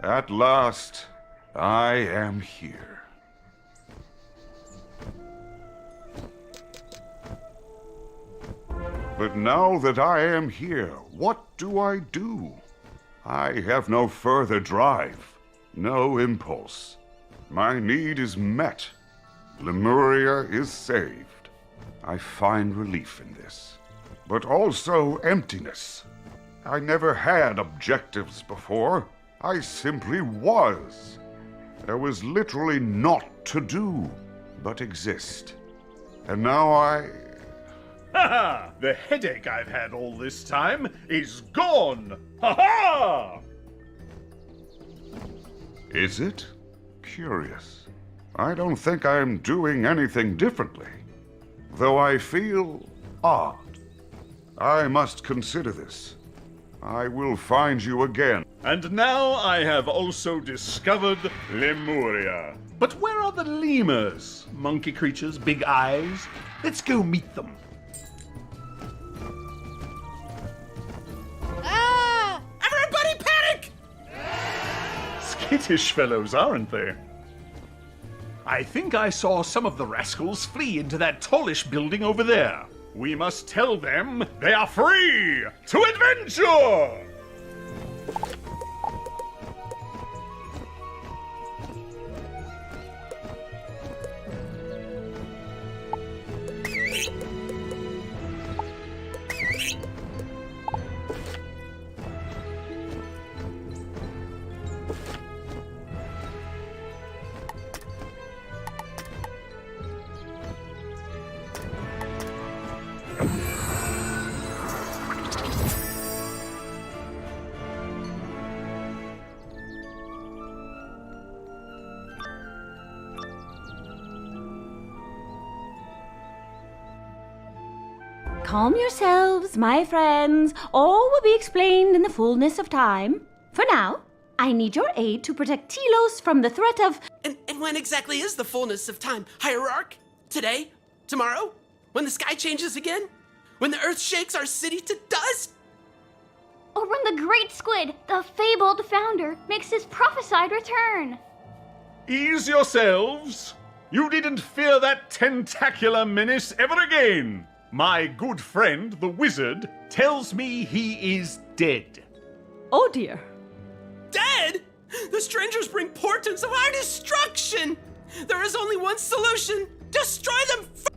At last, I am here. But now that I am here, what do I do? I have no further drive, no impulse. My need is met. Lemuria is saved. I find relief in this, but also emptiness. I never had objectives before. I simply was. There was literally naught to do but exist. And now Ha! The headache I've had all this time is gone! Ha-ha! Is it? Curious. I don't think I'm doing anything differently, though I feel odd. I must consider this. I will find you again. And now I have also discovered Lemuria. But where are the lemurs? Monkey creatures, big eyes. Let's go meet them. Ah! Everybody panic! Skittish fellows, aren't they? I think I saw some of the rascals flee into that tallish building over there. We must tell them they are free to adventure! Calm yourselves, my friends. All will be explained in the fullness of time. For now, I need your aid to protect Telos from the threat of... And when exactly is the fullness of time? Hierarch? Today? Tomorrow? When the sky changes again? When the earth shakes our city to dust? Or when the great squid, the fabled founder, makes his prophesied return. Ease yourselves. You needn't fear that tentacular menace ever again. My good friend, the wizard, tells me he is dead. Oh dear. Dead? The strangers bring portents of our destruction! There is only one solution. Destroy them first!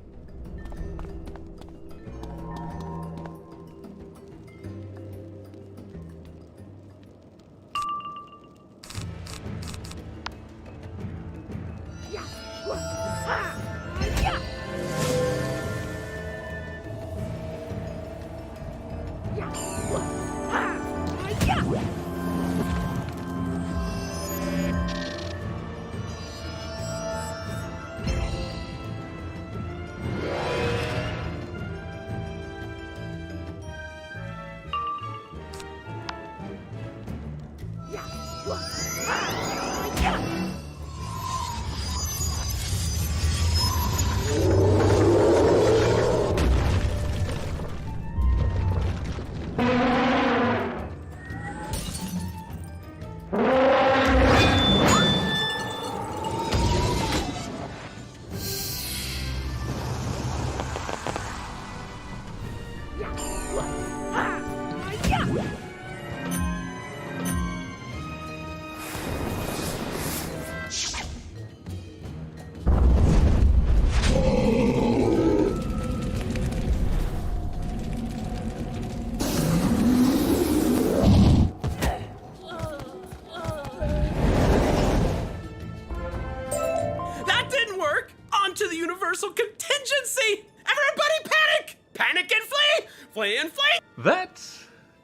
Contingency! Everybody panic! Panic and flee! Flee and flee! That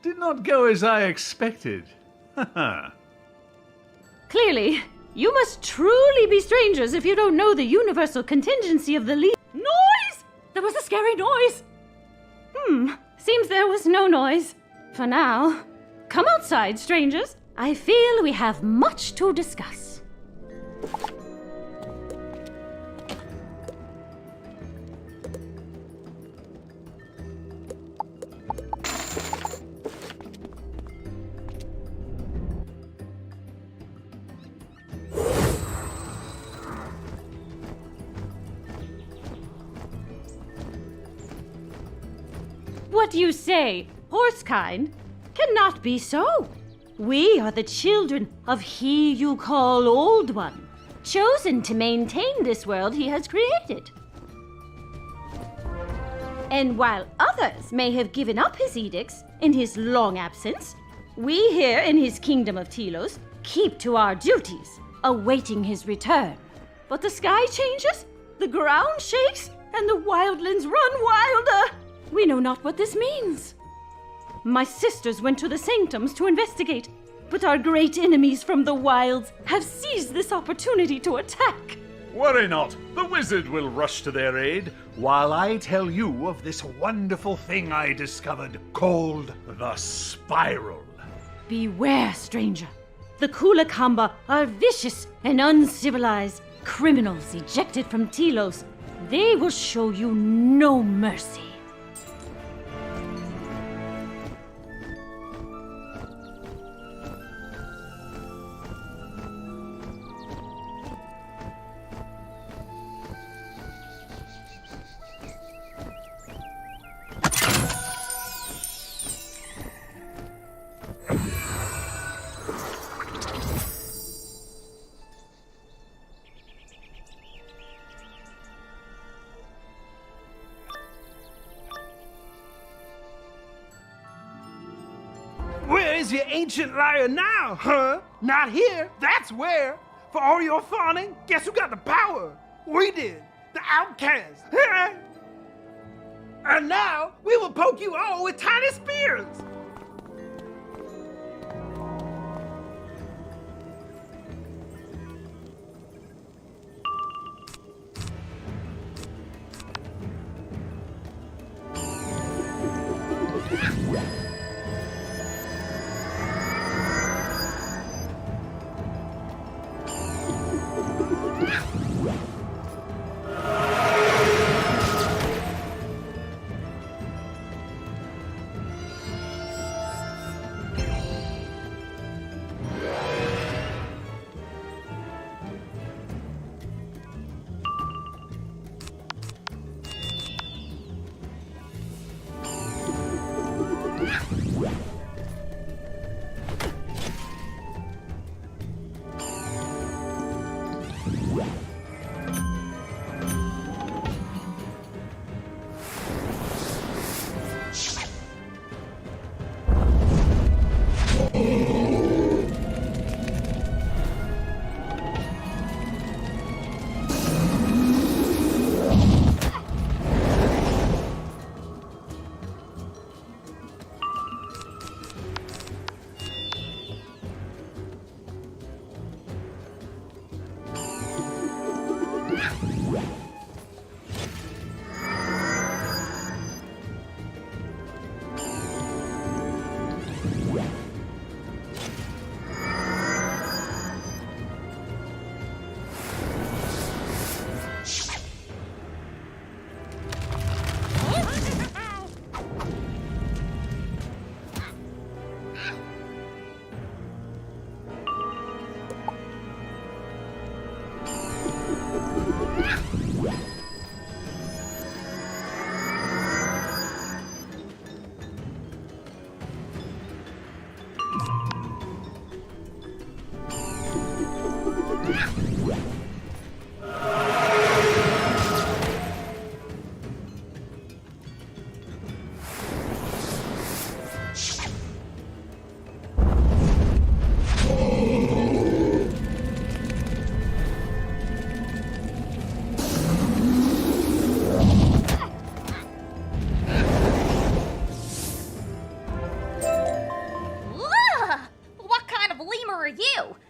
did not go as I expected. Haha. Clearly, you must truly be strangers if you don't know the universal contingency of the Noise! There was a scary noise! Seems there was no noise. For now. Come outside, strangers. I feel we have much to discuss. What you say, horsekind, cannot be so. We are the children of he you call Old One, chosen to maintain this world he has created. And while others may have given up his edicts in his long absence, we here in his kingdom of Telos keep to our duties, awaiting his return. But the sky changes, the ground shakes, and the wildlands run wilder. We know not what this means. My sisters went to the sanctums to investigate, but our great enemies from the wilds have seized this opportunity to attack. Worry not, the wizard will rush to their aid, while I tell you of this wonderful thing I discovered called the Spiral. Beware, stranger. The Kulakamba are vicious and uncivilized criminals ejected from Telos. They will show you no mercy. Where is your ancient liar now, huh? Not here, that's where. For all your fawning, guess who got the power? We did, the outcast. And now, we will poke you all with tiny spears.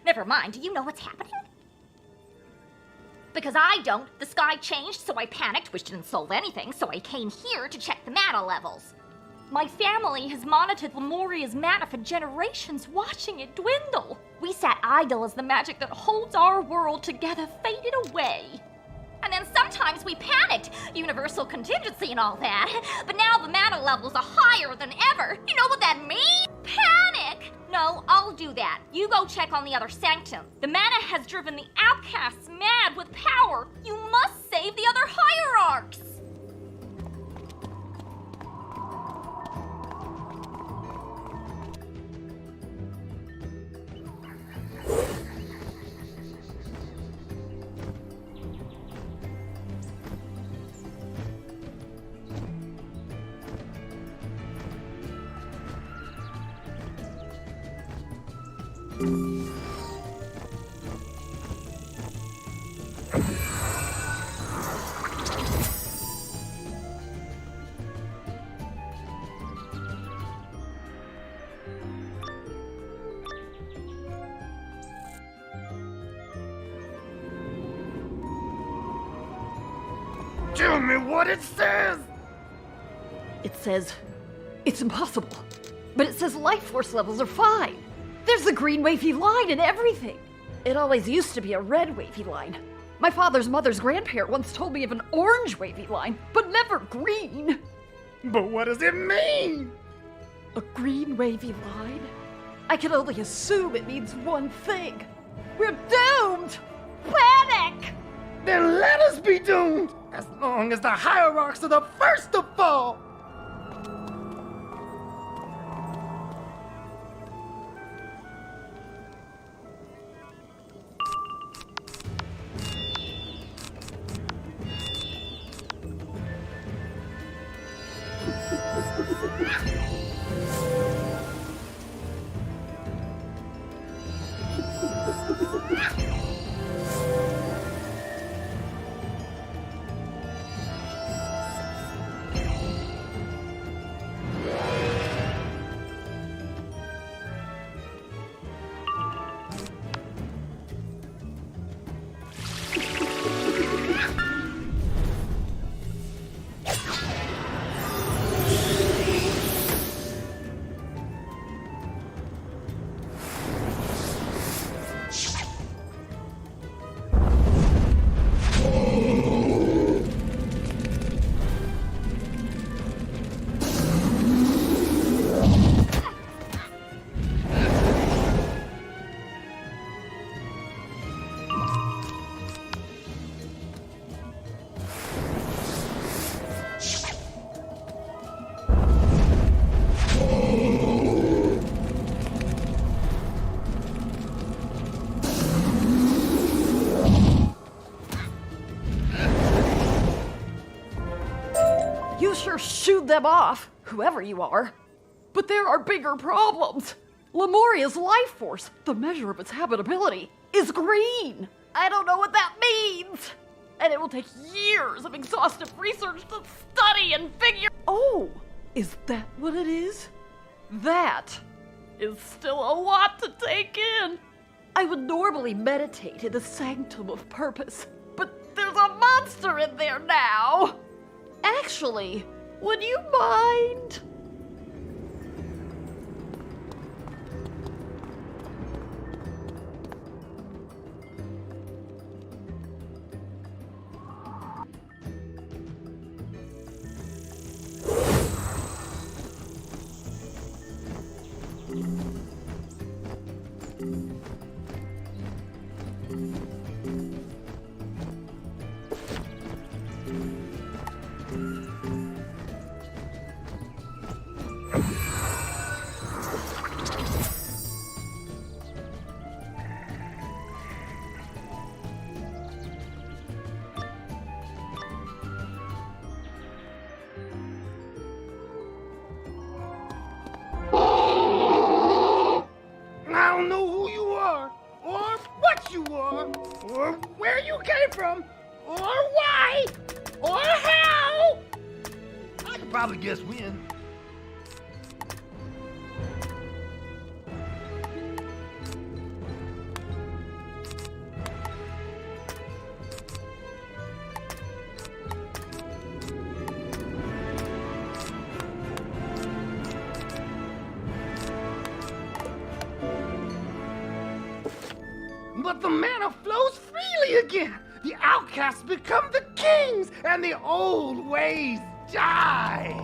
Never mind, do you know what's happening? Because I don't. The sky changed, so I panicked, which didn't solve anything, so I came here to check the mana levels. My family has monitored Lemuria's mana for generations, watching it dwindle. We sat idle as the magic that holds our world together faded away. And then sometimes we panicked, universal contingency and all that, but now the mana levels are higher than ever. You know what that means? Panic! No, I'll do that. You go check on the other sanctum. The mana has driven the outcasts mad with power. You must save the other hierarchs! Tell me what it says. It says it's impossible. But it says life force levels are fine. There's a green wavy line and everything. It always used to be a red wavy line. My father's mother's grandparent once told me of an orange wavy line, but never green. But what does it mean? A green wavy line? I can only assume it means one thing. We're doomed! Panic! Then let us be doomed, as long as the hierarchs are the first to fall. You sure shooed them off, whoever you are. But there are bigger problems. Lemuria's life force, the measure of its habitability, is green. I don't know what that means. And it will take years of exhaustive research to study and figure. Oh, is that what it is? That is still a lot to take in. I would normally meditate in the sanctum of purpose, but there's a monster in there now. Actually, would you mind? I don't know who you are, or what you are, or where you came from, or why, or how. I could probably guess when. But the mana flows freely again. The outcasts become the kings, and the old ways die.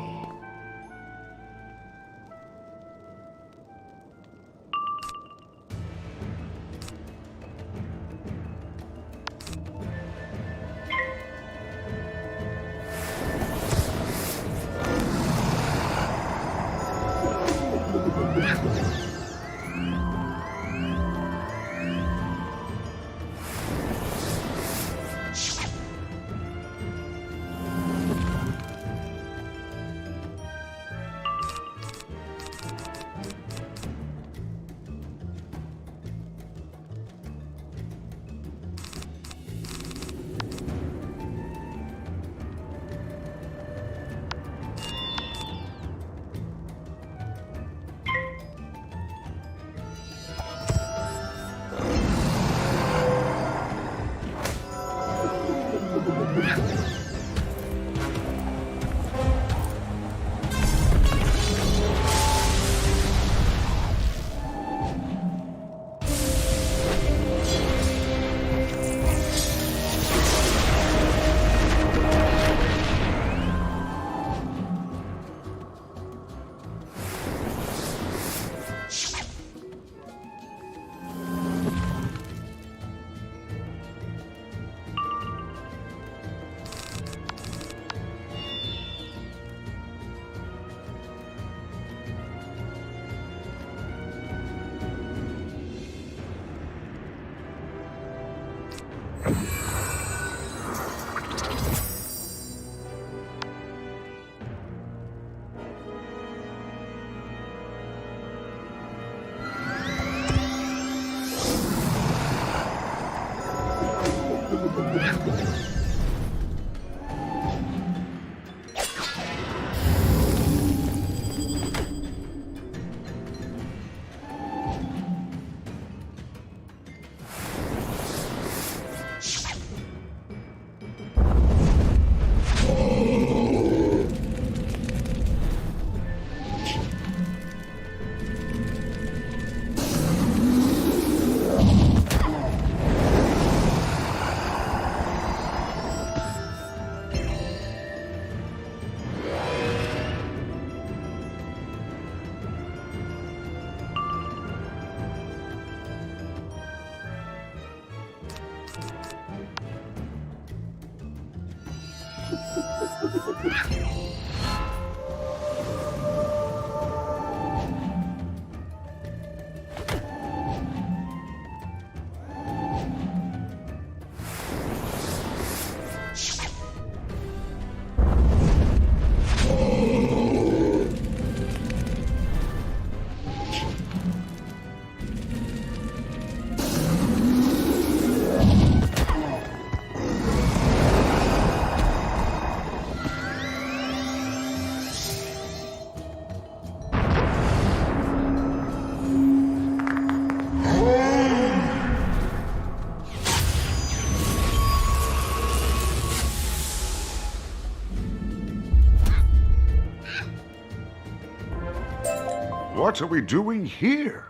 What are we doing here?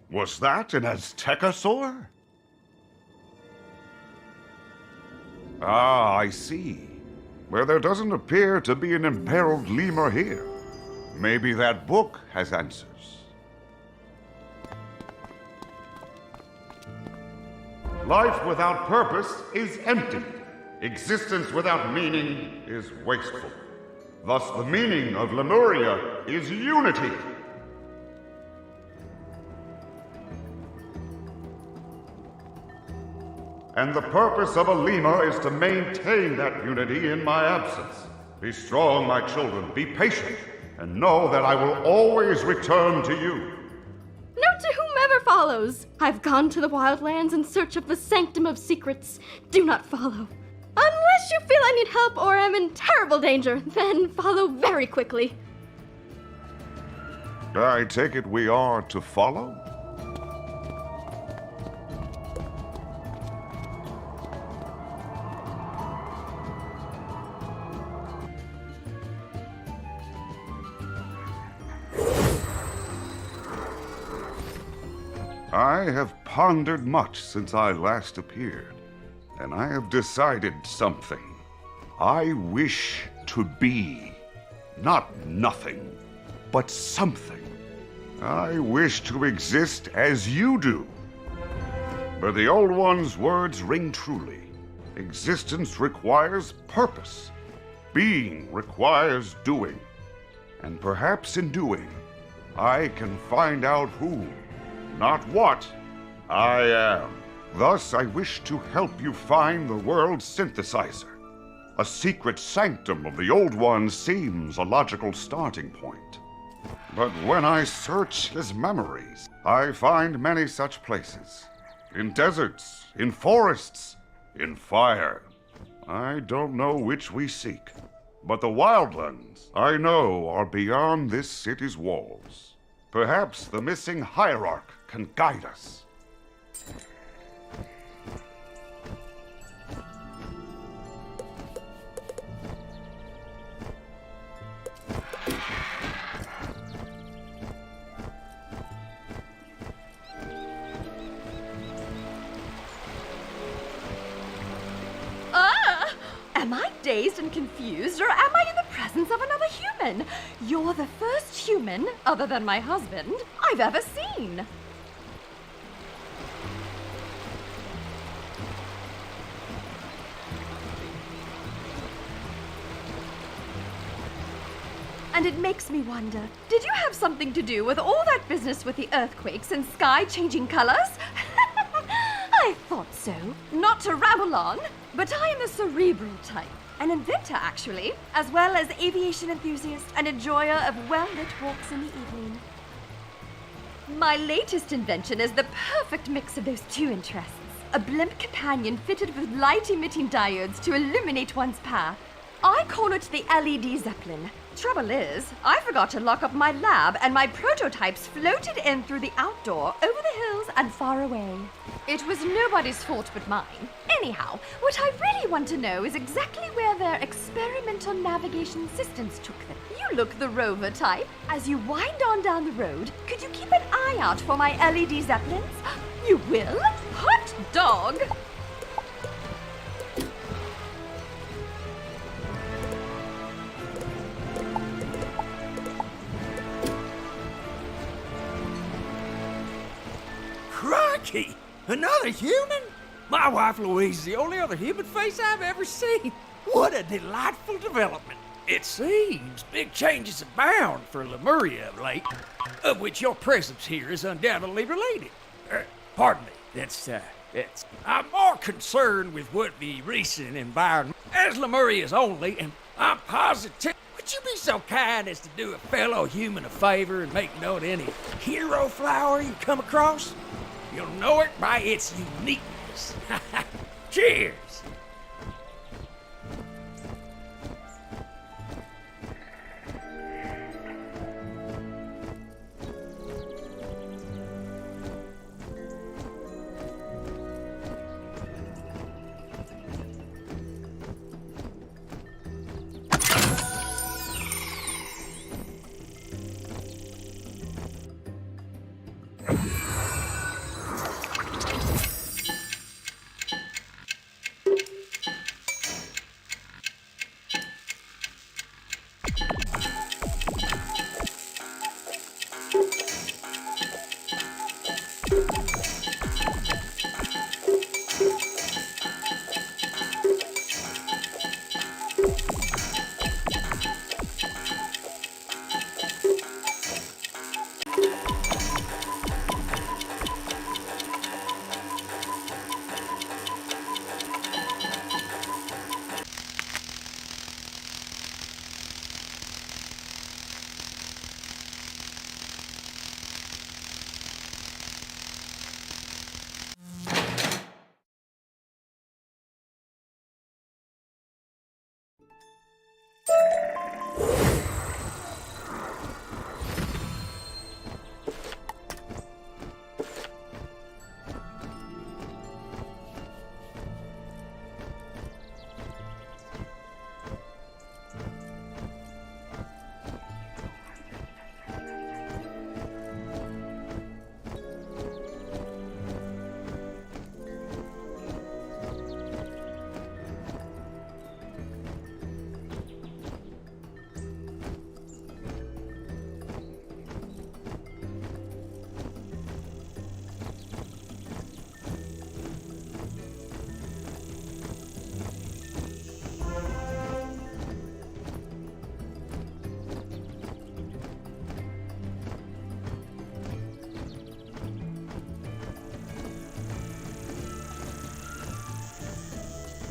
Was that an Aztecosaur? Ah, I see. Well, there doesn't appear to be an imperiled lemur here. Maybe that book has answers. Life without purpose is empty. Existence without meaning is wasteful. Thus, the meaning of Lemuria is unity. And the purpose of a lemur is to maintain that unity in my absence. Be strong, my children, be patient, and know that I will always return to you. Note to whomever follows. I've gone to the wildlands in search of the sanctum of secrets. Do not follow. Unless you feel I need help or am in terrible danger, then follow very quickly. I take it we are to follow? I have pondered much since I last appeared, and I have decided something. I wish to be, not nothing, but something. I wish to exist as you do. But the Old One's words ring truly. Existence requires purpose. Being requires doing. And perhaps in doing, I can find out who, not what, I am. Thus, I wish to help you find the world's synthesizer. A secret sanctum of the Old One seems a logical starting point. But when I search his memories, I find many such places. In deserts, in forests, in fire. I don't know which we seek, but the wildlands, I know, are beyond this city's walls. Perhaps the missing hierarch can guide us. Am I dazed and confused, or am I in the presence of another human? You're the first human, other than my husband, I've ever seen. And it makes me wonder, did you have something to do with all that business with the earthquakes and sky changing colors? I thought so. so. Not to ramble on, but I am a cerebral type. An inventor, actually, as well as aviation enthusiast and enjoyer of well-lit walks in the evening. My latest invention is the perfect mix of those two interests. A blimp companion fitted with light-emitting diodes to illuminate one's path. I call it the LED Zeppelin. Trouble is, I forgot to lock up my lab and my prototypes floated in through the outdoor, over the hills and far away. It was nobody's fault but mine. Anyhow, what I really want to know is exactly where their experimental navigation systems took them. You look the rover type. As you wind on down the road, could you keep an eye out for my LED Zeppelins? You will? Hot dog! Crikey! Another human? My wife Louise is the only other human face I've ever seen. What a delightful development. It seems big changes abound for Lemuria of late, of which your presence here is undoubtedly related. Pardon me, I'm more concerned with what the recent environment, as Lemuria's only, and I'm positive. Would you be so kind as to do a fellow human a favor and make note of any hero flower you come across? You'll know it by its uniqueness. Cheers!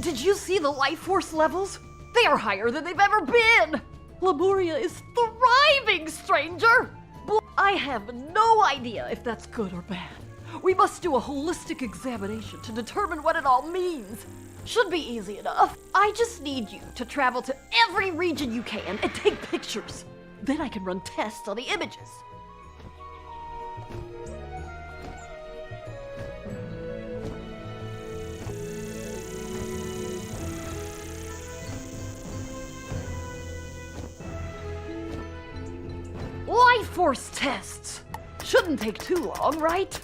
Did you see the life force levels? They are higher than they've ever been! Lemuria is thriving, stranger! I have no idea if that's good or bad. We must do a holistic examination to determine what it all means. Should be easy enough. I just need you to travel to every region you can and take pictures. Then I can run tests on the images. Life force tests! Shouldn't take too long, right?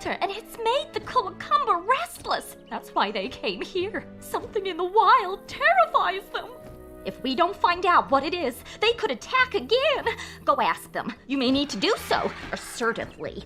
winter, and it's made the Kawakamba restless. That's why they came here. Something in the wild terrifies them. If we don't find out what it is, they could attack again. Go ask them. You may need to do so assertively.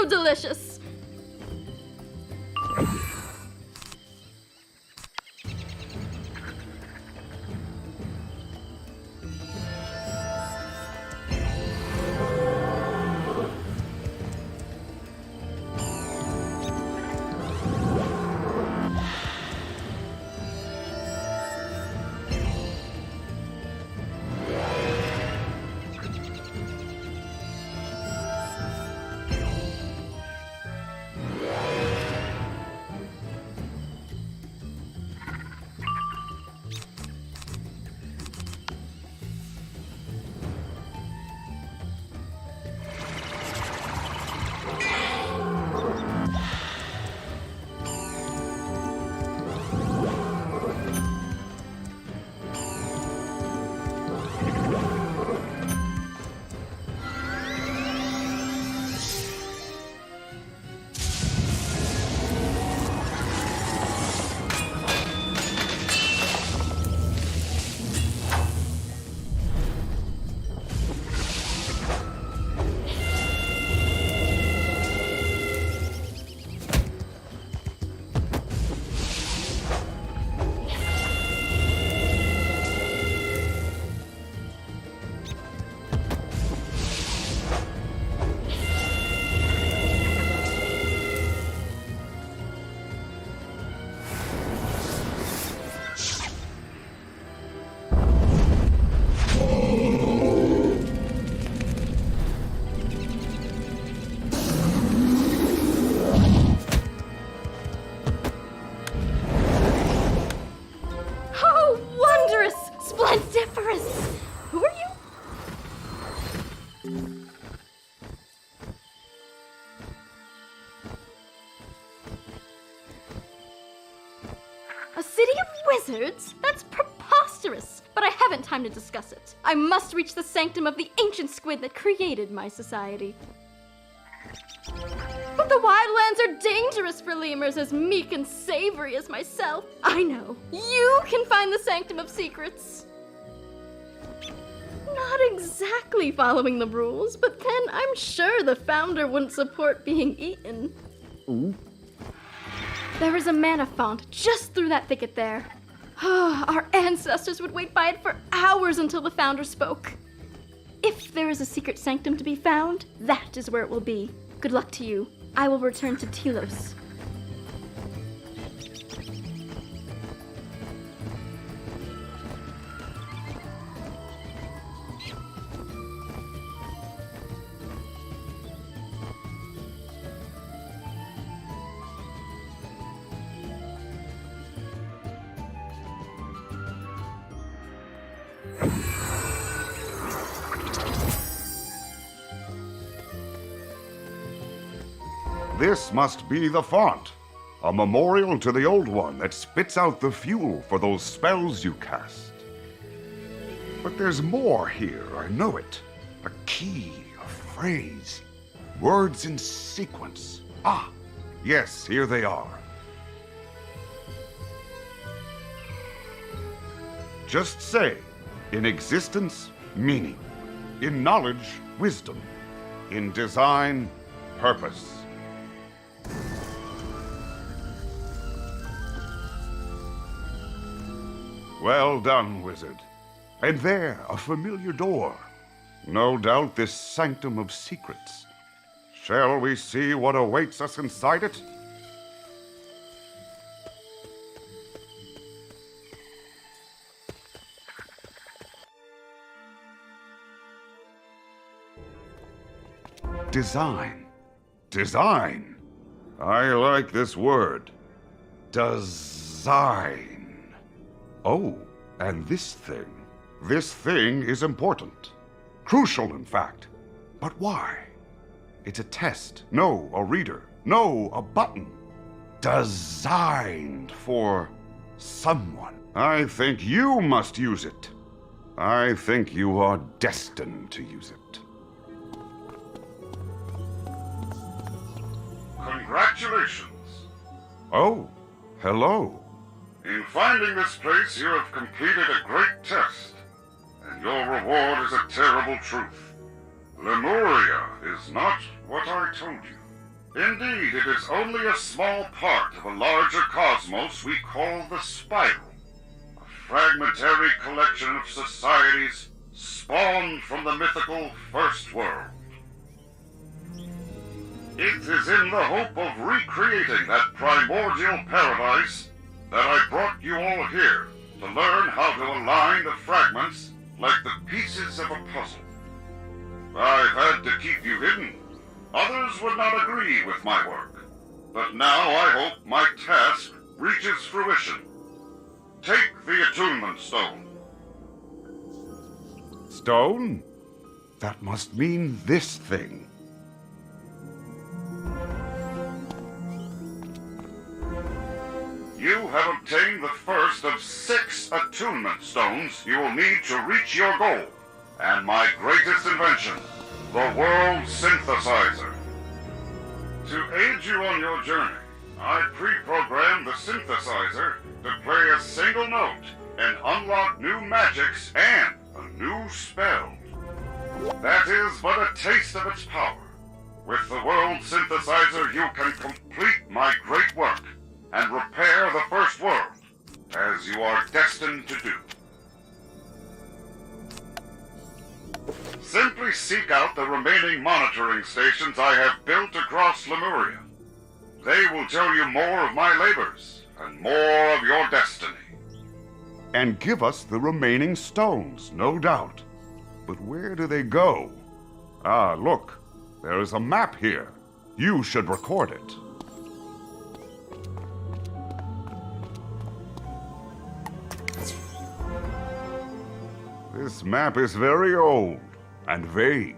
Delicious. A city of wizards? That's preposterous! But I haven't time to discuss it. I must reach the sanctum of the ancient squid that created my society. But the wildlands are dangerous for lemurs as meek and savory as myself. I know. You can find the sanctum of secrets. Not exactly following the rules, but then I'm sure the founder wouldn't support being eaten. Ooh. There is a mana font just through that thicket there. Our ancestors would wait by it for hours until the founder spoke. If there is a secret sanctum to be found, that is where it will be. Good luck to you. I will return to Telos. This must be the font. A memorial to the Old One that spits out the fuel for those spells you cast. But there's more here, I know it. A key, a phrase, words in sequence. Ah, yes, here they are. Just say, in existence, meaning. In knowledge, wisdom. In design, purpose. Well done, wizard. And there, a familiar door. No doubt this sanctum of secrets. Shall we see what awaits us inside it? Design. Design. I like this word. Design. Oh, and this thing. This thing is important. Crucial, in fact. But why? It's a test. No, a reader. No, a button. Designed for someone. I think you must use it. I think you are destined to use it. Congratulations. Oh, hello. In finding this place, you have completed a great test, and your reward is a terrible truth. Lemuria is not what I told you. Indeed, it is only a small part of a larger cosmos we call the Spiral, a fragmentary collection of societies spawned from the mythical First World. It is in the hope of recreating that primordial paradise that I brought you all here to learn how to align the fragments like the pieces of a puzzle. I've had to keep you hidden. Others would not agree with my work. But now I hope my task reaches fruition. Take the attunement stone. Stone? That must mean this thing. You have obtained the first of 6 attunement stones you will need to reach your goal, and my greatest invention, the World Synthesizer. To aid you on your journey, I pre-programmed the synthesizer to play a single note and unlock new magics and a new spell. That is but a taste of its power. With the World Synthesizer, you can complete my great work and repair the First World, as you are destined to do. Simply seek out the remaining monitoring stations I have built across Lemuria. They will tell you more of my labors and more of your destiny. And give us the remaining stones, no doubt. But where do they go? Ah, look, there is a map here. You should record it. This map is very old and vague.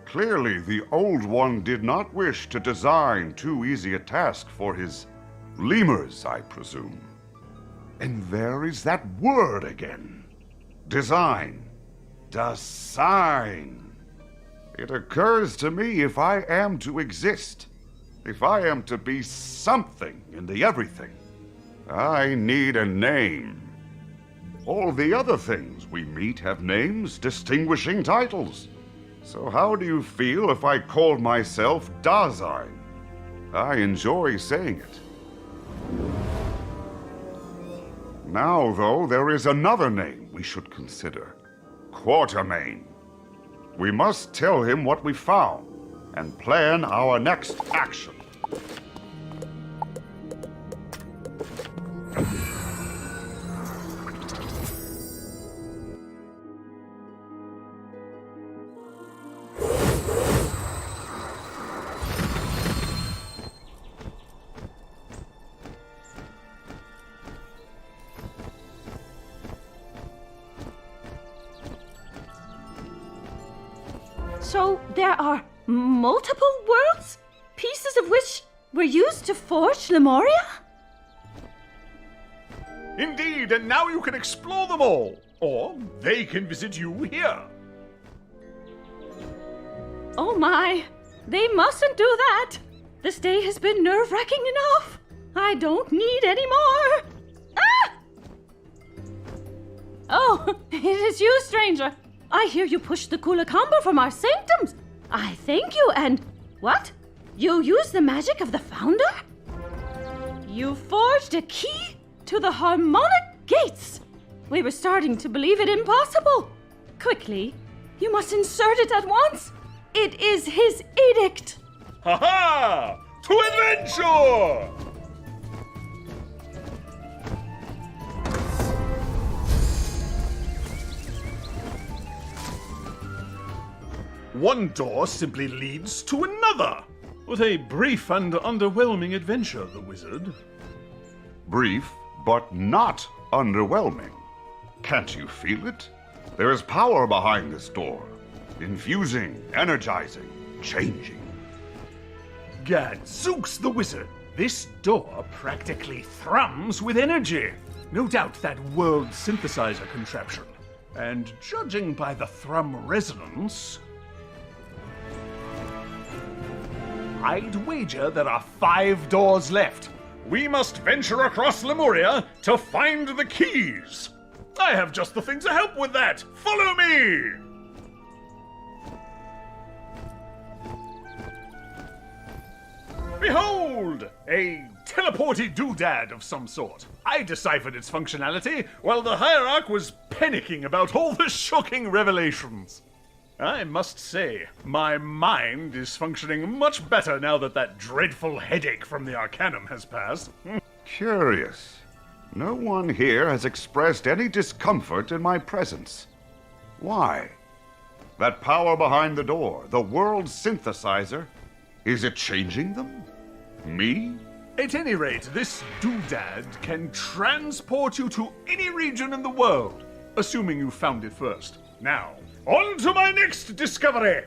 Clearly, the Old One did not wish to design too easy a task for his lemurs, I presume. And there is that word again. Design. Design. It occurs to me if I am to exist, if I am to be something in the everything, I need a name. All the other things we meet have names, distinguishing titles. So how do you feel if I called myself Dasein? I enjoy saying it. Now, though, there is another name we should consider. Quatermain. We must tell him what we found and plan our next action. So there are multiple worlds? Pieces of which were used to forge Lemuria? Indeed, and now you can explore them all. Or they can visit you here. Oh my, they mustn't do that. This day has been nerve-wracking enough. I don't need any more. Ah! Oh, it is you, stranger. I hear you pushed the Kulakamba from our sanctums. I thank you, and what? You used the magic of the Founder? You forged a key to the harmonic gates. We were starting to believe it impossible. Quickly, you must insert it at once. It is his edict. Ha-ha! To adventure! One door simply leads to another. What a brief and underwhelming adventure, the wizard. Brief, but not underwhelming. Can't you feel it? There is power behind this door. Infusing, energizing, changing. Gadzooks, the wizard! This door practically thrums with energy. No doubt that world synthesizer contraption. And judging by the thrum resonance, I'd wager there are 5 doors left. We must venture across Lemuria to find the keys. I have just the thing to help with that. Follow me! Behold! A teleporty doodad of some sort. I deciphered its functionality while the Hierarch was panicking about all the shocking revelations. I must say, my mind is functioning much better now that that dreadful headache from the Arcanum has passed. Curious. No one here has expressed any discomfort in my presence. Why? That power behind the door, the world synthesizer, is it changing them? Me? At any rate, this doodad can transport you to any region in the world, assuming you found it first. Now, on to my next discovery!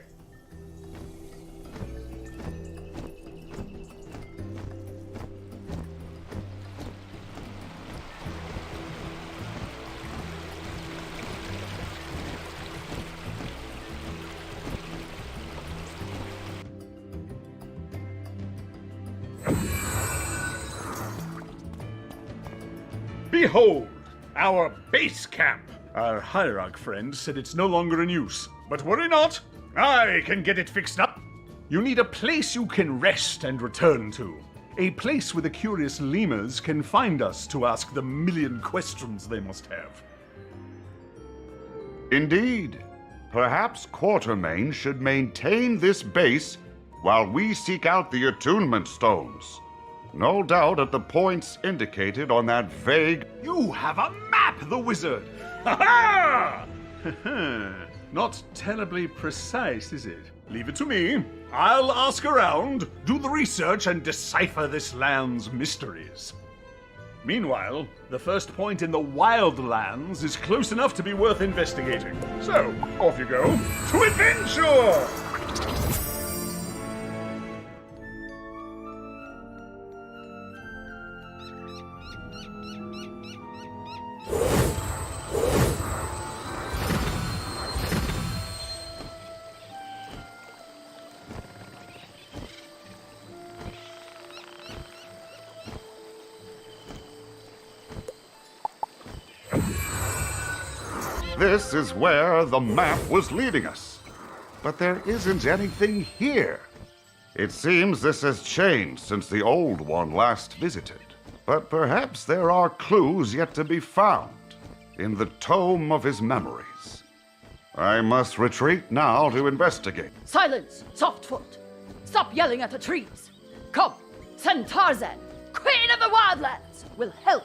Behold, our base camp. Our Hierarch friend said it's no longer in use. But worry not, I can get it fixed up. You need a place you can rest and return to. A place where the curious lemurs can find us to ask the million questions they must have. Indeed. Perhaps Quatermain should maintain this base while we seek out the attunement stones. No doubt at the points indicated on that vague... You have a map, the wizard! Ha ha! Not terribly precise, is it? Leave it to me. I'll ask around, do the research, and decipher this land's mysteries. Meanwhile, the first point in the Wildlands is close enough to be worth investigating. So, off you go to adventure! This is where the map was leading us. But there isn't anything here. It seems this has changed since the old one last visited. But perhaps there are clues yet to be found in the tome of his memories. I must retreat now to investigate. Silence, Softfoot! Stop yelling at the trees! Come, send Tarzan, Queen of the Wildlands, will help!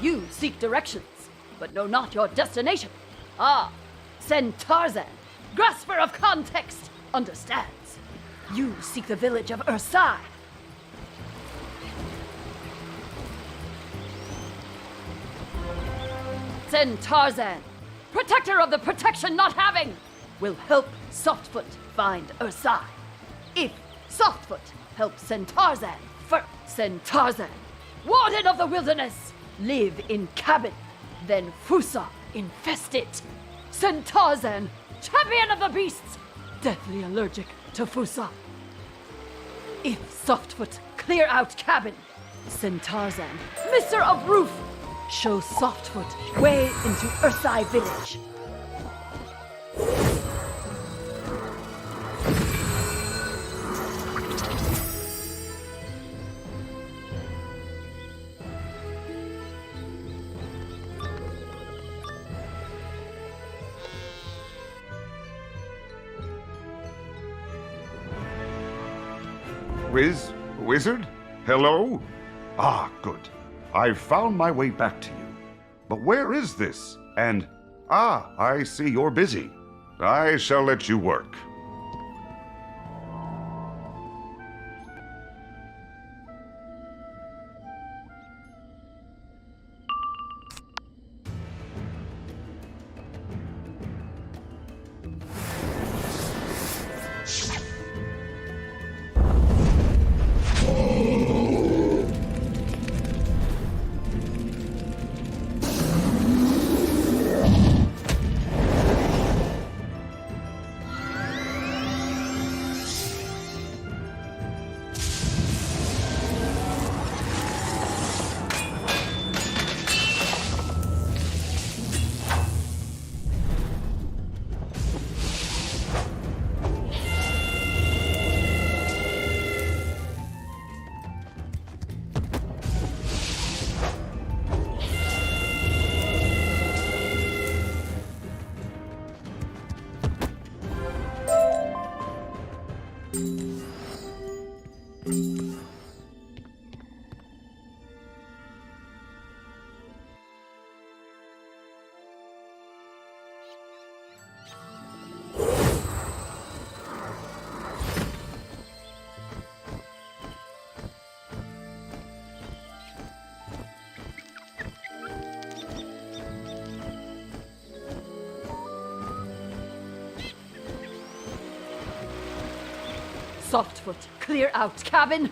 You seek directions, but know not your destination. Ah, send Tarzan, grasper of context, understands. You seek the village of Ursai. Send Tarzan, protector of the protection not having, will help Softfoot find Ursai. If Softfoot helps send Tarzan first, send Tarzan, warden of the wilderness, live in cabin, then Fusa infest it. Send Tarzan, champion of the beasts, deathly allergic to Fusa. If Softfoot clear out cabin, send Tarzan, mister of roof, show Softfoot way into Ursai village. Wizard? Hello? Ah, good. I've found my way back to you. But where is this? And, I see you're busy. I shall let you work. Softfoot, clear out cabin.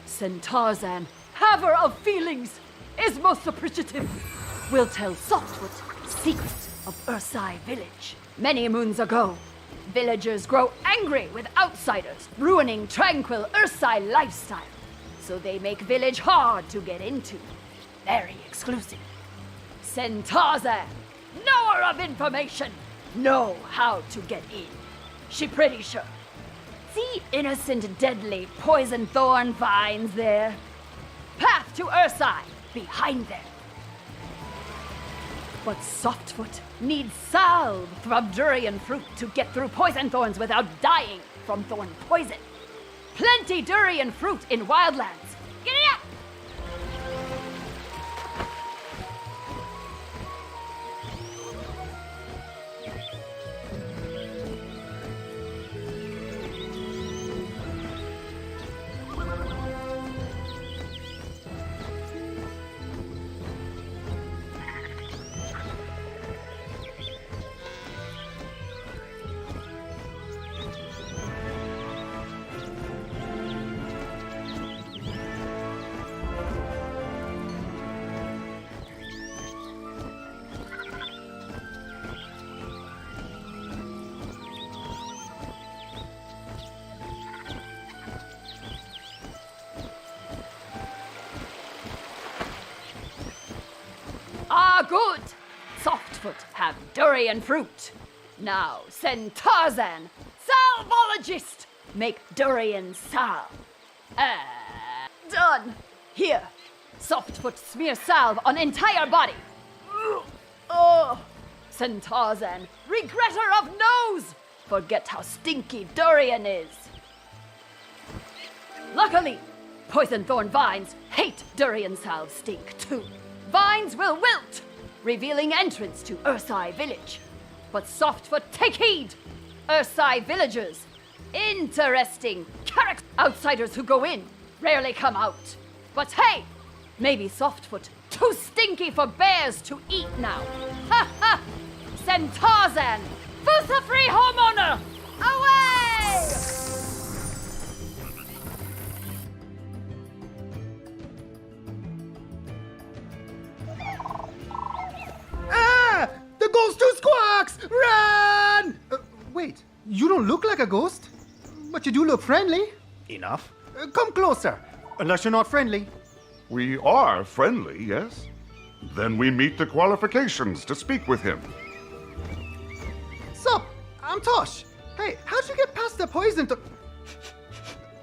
Send Tarzan, haver of feelings, is most appreciative. Will tell Softfoot secret of Ursai village. Many moons ago, villagers grow angry with outsiders, ruining tranquil Ursai lifestyle. So they make village hard to get into. Very exclusive. Send Tarzan, knower of information, know how to get in. She pretty sure. See innocent deadly poison thorn vines there? Path to Ursai, behind them. But Softfoot needs salve from durian fruit to get through poison thorns without dying from thorn poison. Plenty durian fruit in wildlands. Giddy up! good. Softfoot have durian fruit. Now send Tarzan, salvologist, make durian salve. Done. Here, Softfoot smear salve on entire body. Oh, send Tarzan, regretter of nose. Forget how stinky durian is. Luckily, poison thorn vines hate durian salve stink too. Vines will wilt, revealing entrance to Ursai village. But Softfoot, take heed! Ursai villagers, interesting character. Outsiders who go in rarely come out. But hey, maybe Softfoot too stinky for bears to eat now. Ha ha! Send Tarzan, Fusa free homeowner, away! Ah! The ghost who squawks! Run! Wait, you don't look like a ghost, but you do look friendly. Enough. Come closer, unless you're not friendly. We are friendly, yes? Then we meet the qualifications to speak with him. Sup? I'm Tosh. Hey, how'd you get past the poison to...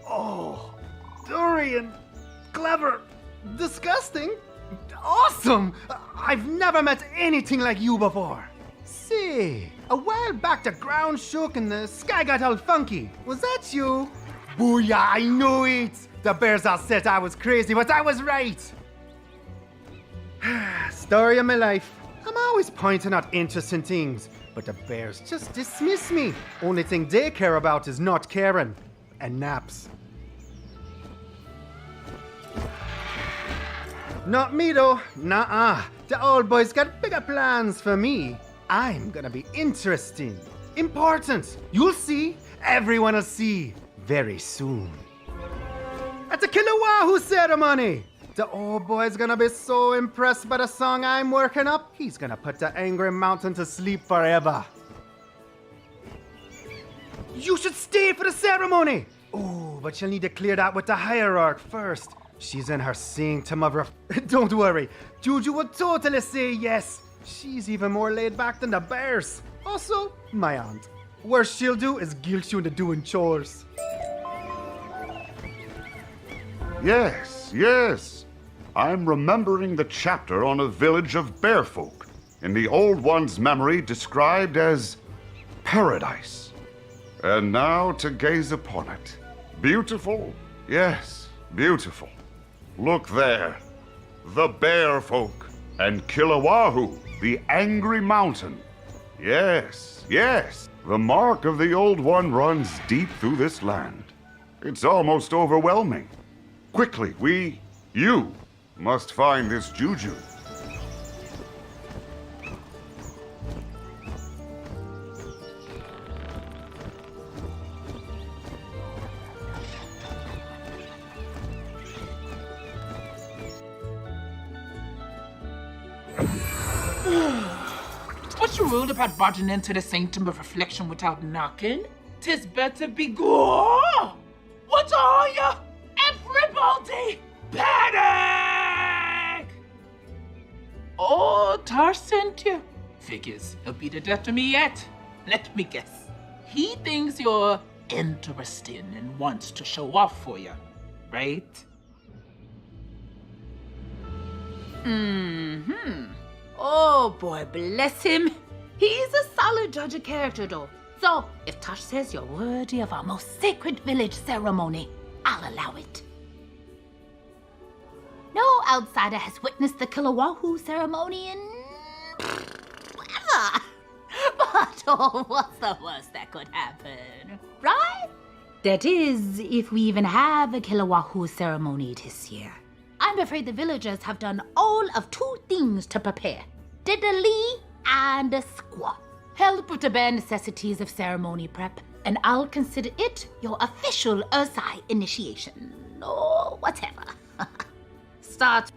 Oh, durian. Clever. Disgusting. Awesome. I've never met anything like you before. See, a while back the ground shook and the sky got all funky. Was that you? Booyah, I knew it. The bears all said I was crazy, but I was right. Story of my life. I'm always pointing out interesting things, but the bears just dismiss me. Only thing they care about is not caring and naps. Not me though. Nuh-uh. The old boy's got bigger plans for me. I'm gonna be interesting, important. You'll see. Everyone will see very soon. At the Kilowahoo ceremony, the old boy's gonna be so impressed by the song I'm working up, he's gonna put the angry mountain to sleep forever. You should stay for the ceremony. Oh, but you'll need to clear that with the hierarch first. She's in her sanctum of her... Don't worry, Juju will totally say yes. She's even more laid back than the bears. Also, my aunt. Worst she'll do is guilt you into doing chores. Yes, yes. I'm remembering the chapter on a village of bearfolk, in the Old One's memory described as paradise. And now to gaze upon it. Beautiful? Yes, beautiful. Look there. The bearfolk. And Kilowahoo, the angry mountain. Yes, yes. The mark of the Old One runs deep through this land. It's almost overwhelming. Quickly, you must find this Juju. What's your rule about barging into the sanctum of reflection without knocking? 'Tis better be go. What are ya? Everybody, panic! Oh, Tar sent you. Figures he'll be the death of me yet. Let me guess. He thinks you're interesting and wants to show off for you, right? Mm-hmm. Oh boy, bless him. He's a solid judge of character, though. So, if Tosh says you're worthy of our most sacred village ceremony, I'll allow it. No outsider has witnessed the Kilowahoo ceremony in... forever. But oh, what's the worst that could happen, right? That is, if we even have a Kilowahoo ceremony this year. I'm afraid the villagers have done all of 2 things to prepare. Diddly and a squaw. Help with the bare necessities of ceremony prep, and I'll consider it your official Ursai initiation. Or whatever. Start.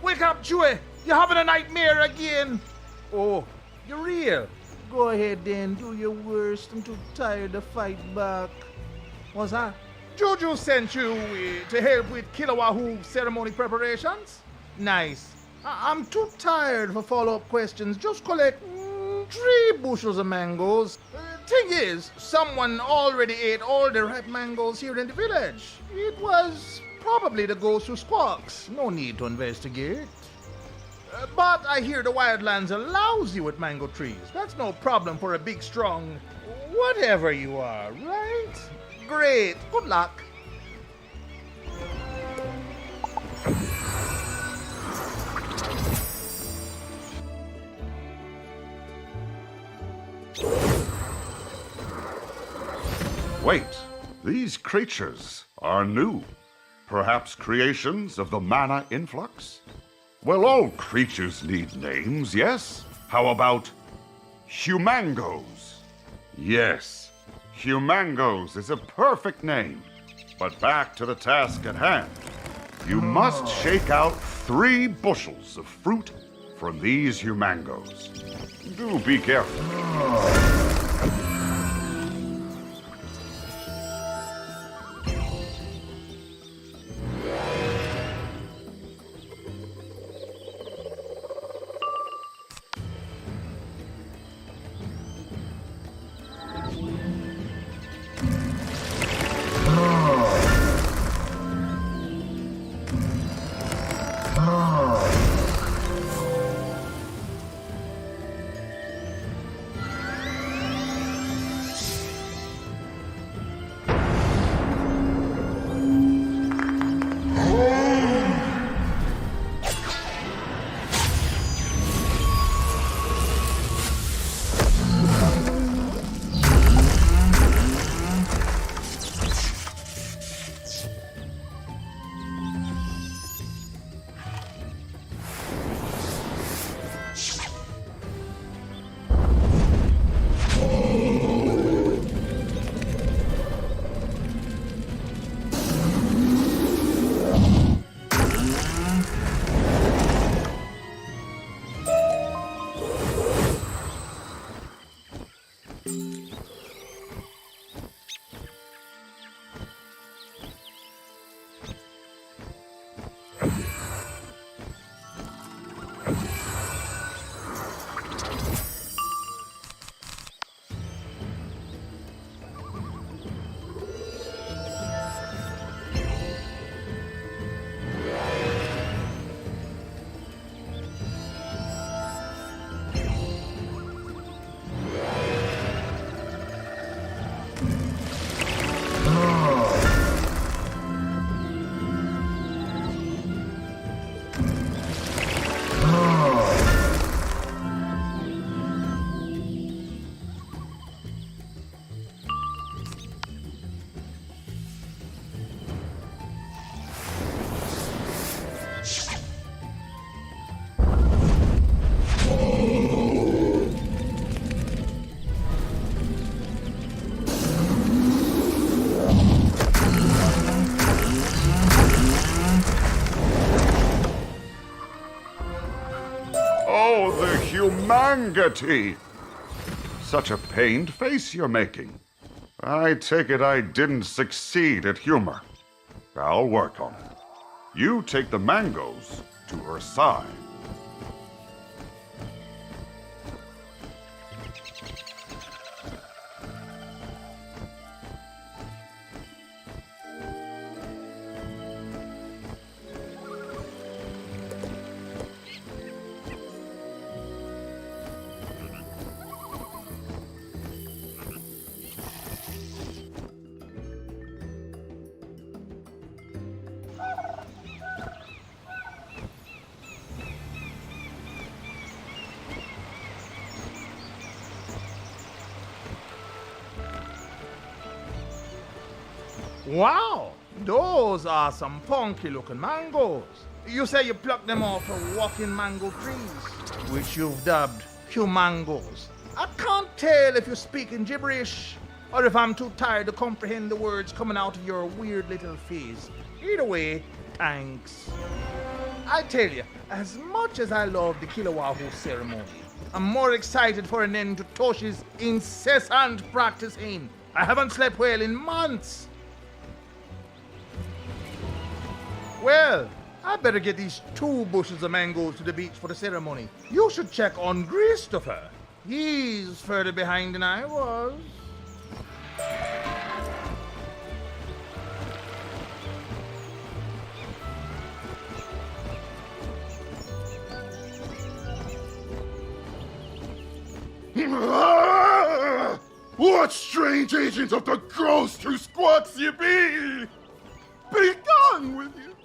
Wake up, Chewie! You're having a nightmare again! Oh, you're real? Go ahead then, do your worst. I'm too tired to fight back. What's that? Juju sent you to help with Kilowahoo ceremony preparations? Nice. I'm too tired for follow-up questions. Just collect 3 bushels of mangoes. Thing is, someone already ate all the ripe mangoes here in the village. It was probably the ghost who squawks. No need to investigate. But I hear the wildlands allows you with mango trees. That's no problem for a big, strong, whatever you are, right? Great. Good luck. Wait, these creatures are new. Perhaps creations of the mana influx? Well, all creatures need names, yes? How about humangos? Yes, humangos is a perfect name. But back to the task at hand. You must shake out 3 bushels of fruit from these humangos. Do be careful. Humangity! Such a pained face you're making. I take it I didn't succeed at humor. I'll work on it. You take the mangoes to her side. Wow, those are some punky looking mangoes. You say you plucked them off of walking mango trees, which you've dubbed humangos. I can't tell if you're speaking gibberish or if I'm too tired to comprehend the words coming out of your weird little face. Either way, thanks. I tell you, as much as I love the Kilowahoo ceremony, I'm more excited for an end to Toshi's incessant practicing. I haven't slept well in months. Well, I better get these 2 bushels of mangoes to the beach for the ceremony. You should check on Christopher. He's further behind than I was. What strange agent of the ghost who squawks ye be? Be gone with you!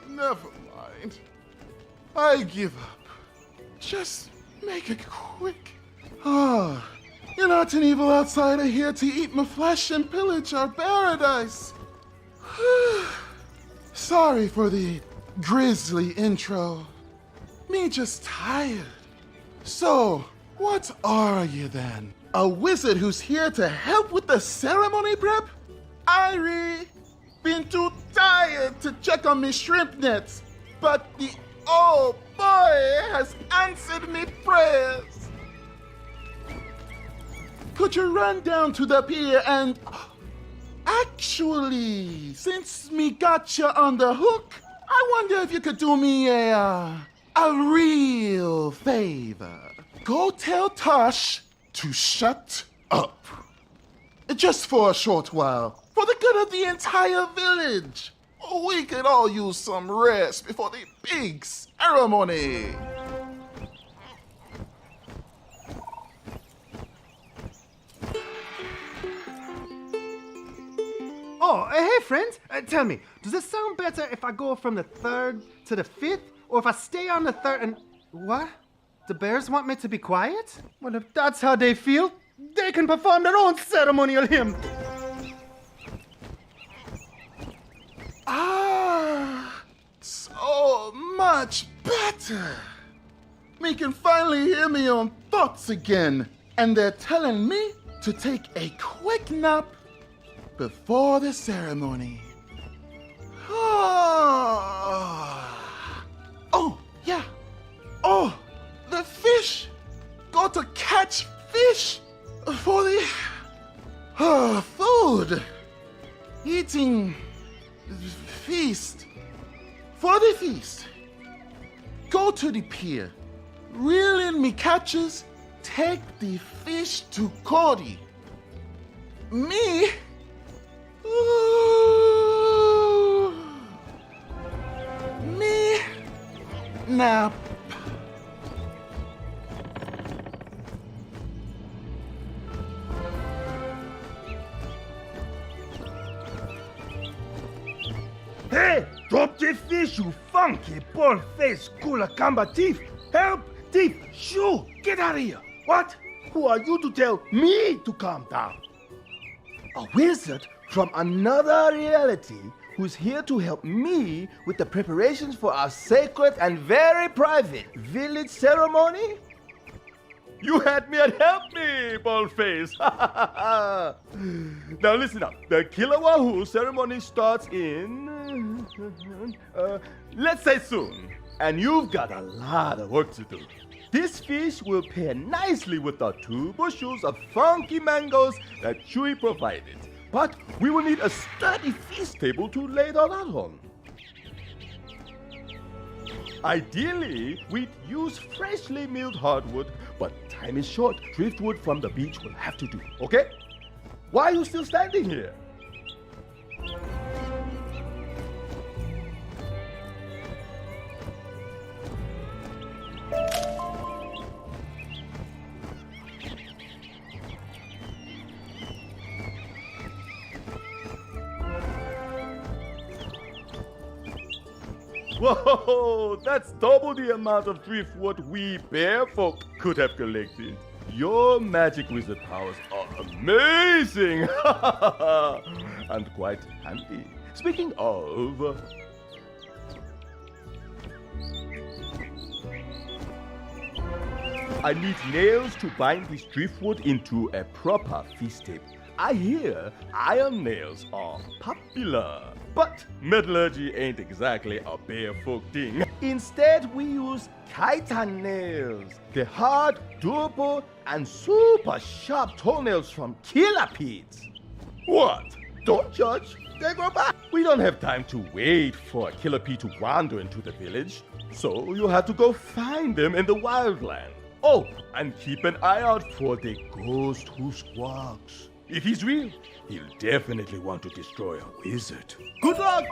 Never mind. I give up. Just make it quick. You're not an evil outsider here to eat my flesh and pillage our paradise. Sorry for the grisly intro. Me just tired. So, what are you then? A wizard who's here to help with the ceremony prep? Irie, been too tired to check on me shrimp nets, but the old boy has answered me prayers. Could you run down to the pier and... Actually, since me got you on the hook, I wonder if you could do me a real favor. Go tell Tosh to shut up. Just for a short while. For the good of the entire village. We could all use some rest before the big ceremony. Oh, hey friends, tell me, does it sound better if I go from the 3rd to the 5th? Or if I stay on the 3rd and... What? The bears want me to be quiet? Well, if that's how they feel, they can perform their own ceremonial hymn. So much better. Me can finally hear me own thoughts again. And they're telling me to take a quick nap before the ceremony. Oh, yeah. Oh, the fish. Go to catch fish for the food. Eating feast. For the feast. Go to the pier. Reel in me catches. Take the fish to Cody. Me? Me? Nap. Hey, drop the fish, you funky, bald-faced, Kulakamba thief! Help! Thief! Shoo! Get out of here! What? Who are you to tell me to calm down? A wizard from another reality who's here to help me with the preparations for our sacred and very private village ceremony? You had me at help me, baldface! Now listen up. The Killer Wahoo ceremony starts in... let's say soon. And you've got a lot of work to do. This fish will pair nicely with the 2 bushels of funky mangoes that Chewy provided. But we will need a sturdy feast table to lay it all out on. Ideally, we'd use freshly milled hardwood, but time is short. Driftwood from the beach will have to do, okay? Why are you still standing here? Whoa, that's double the amount of driftwood we bear folk could have collected. Your magic wizard powers are amazing! And quite handy. Speaking of... I need nails to bind this driftwood into a proper feast table. I hear iron nails are popular. But metallurgy ain't exactly a bare folk thing. Instead, we use chitin nails. They're hard, durable, and super sharp toenails from killipedes. What? Don't judge. They grow back. We don't have time to wait for a killipede to wander into the village. So you have to go find them in the wildland. Oh, and keep an eye out for the ghost who squawks. If he's real, he'll definitely want to destroy a wizard. Good luck!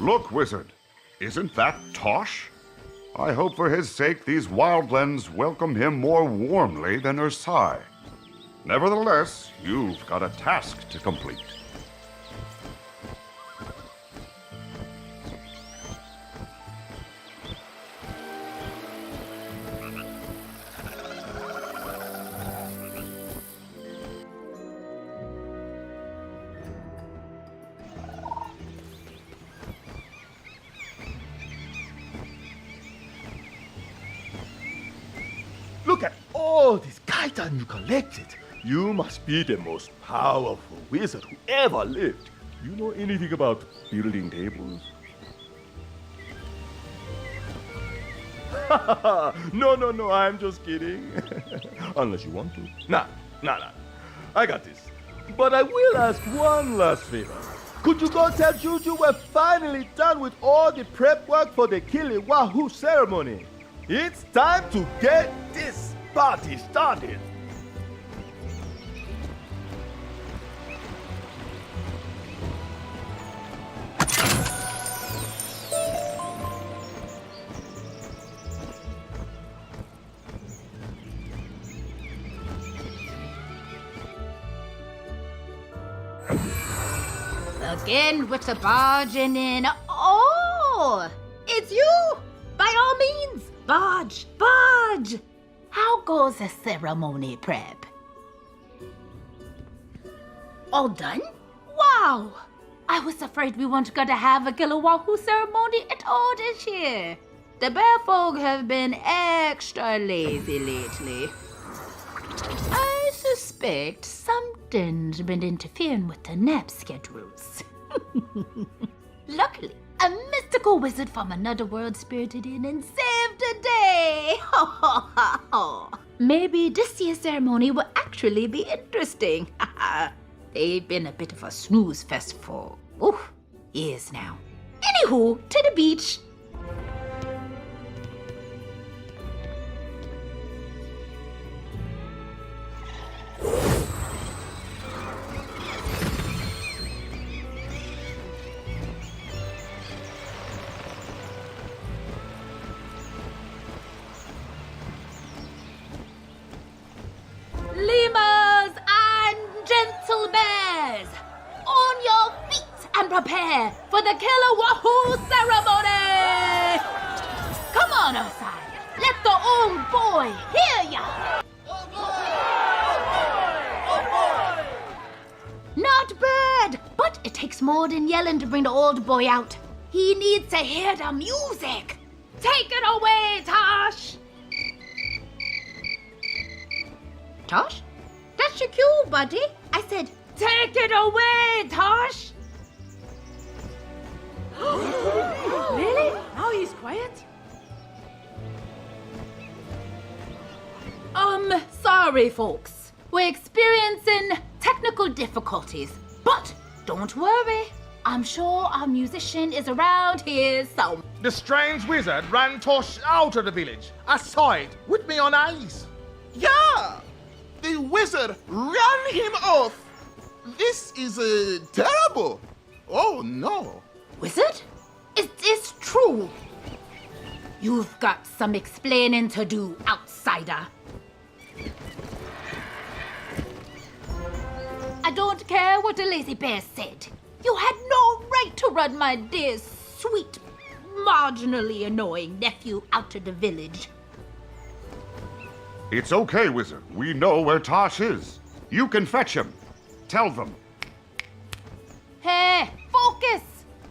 Look, Wizard, isn't that Tosh? I hope for his sake these wildlands welcome him more warmly than Ursai. Nevertheless, you've got a task to complete. Look at all this chitin you collected. You must be the most powerful wizard who ever lived. You know anything about building tables? No, I'm just kidding. Unless you want to. Nah. I got this. But I will ask one last favor. Could you go tell Juju we're finally done with all the prep work for the Kili-Wahoo ceremony? It's time to get this party started. Again with the barging in. Oh, it's you! By all means, barge! How goes the ceremony prep? All done? Wow! I was afraid we weren't going to have a Kili-Wahoo ceremony at all this year. The bear folk have been extra lazy lately. I suspect something's been interfering with the nap schedules. Luckily, a mystical wizard from another world spirited in and saved the day! Maybe this year's ceremony will actually be interesting. They've been a bit of a snooze fest for years now. Anywho, to the beach. for the Killer Wahoo ceremony! Come on, Osai. Let the old boy hear ya! Not bad, but it takes more than yelling to bring the old boy out. He needs to hear the music. Take it away, Tosh! Tosh? That's your cue, buddy. I said, take it away, Tosh! Really? Now he's quiet? Sorry, folks. We're experiencing technical difficulties. But don't worry. I'm sure our musician is around here somewhere. The strange wizard ran Tosh out of the village. I saw it with my own eyes. Yeah! The wizard ran him off. This is terrible. Oh no. Wizard? Is this true? You've got some explaining to do, outsider. I don't care what the lazy bear said. You had no right to run my dear, sweet, marginally annoying nephew out of the village. It's okay, Wizard. We know where Tosh is. You can fetch him. Tell them. Hey, focus!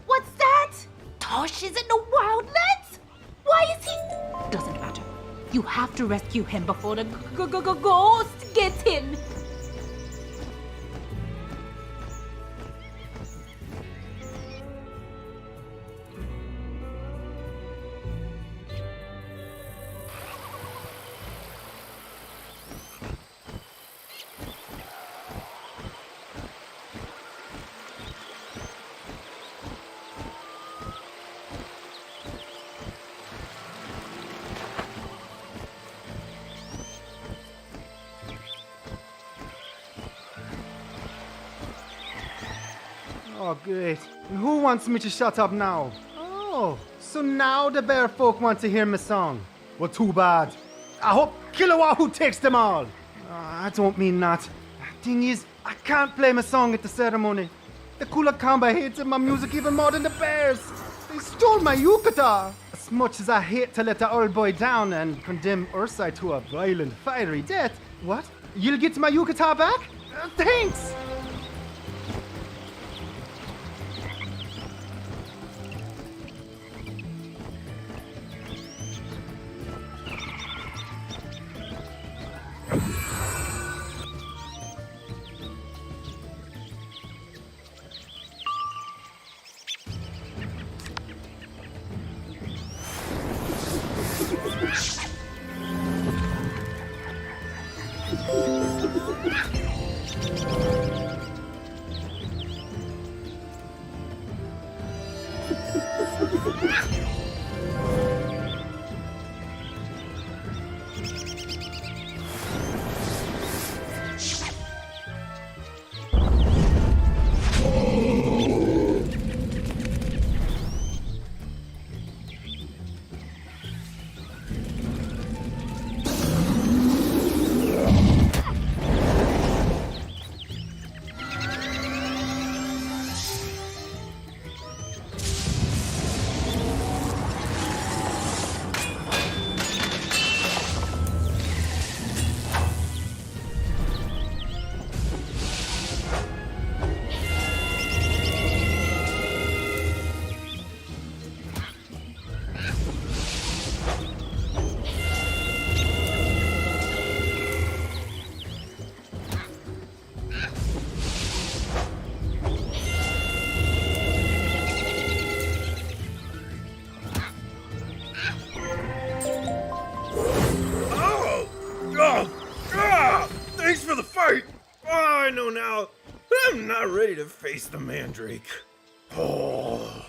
What's that? Tosh is in the wildlands? Why is he... Doesn't matter. You have to rescue him before the ghost gets him. Oh, great. Who wants me to shut up now? Oh, so now the bear folk want to hear my song. Well, too bad. I hope Killer Wahoo takes them all. I don't mean that. Thing is, I can't play my song at the ceremony. The Kulakamba hated my music even more than the bears. They stole my yukata. As much as I hate to let the old boy down and condemn Ursai to a violent, fiery death. What? You'll get my yukata back? Thanks! Thanks for the fight! Oh, I know now, but I'm not ready to face the mandrake. Oh,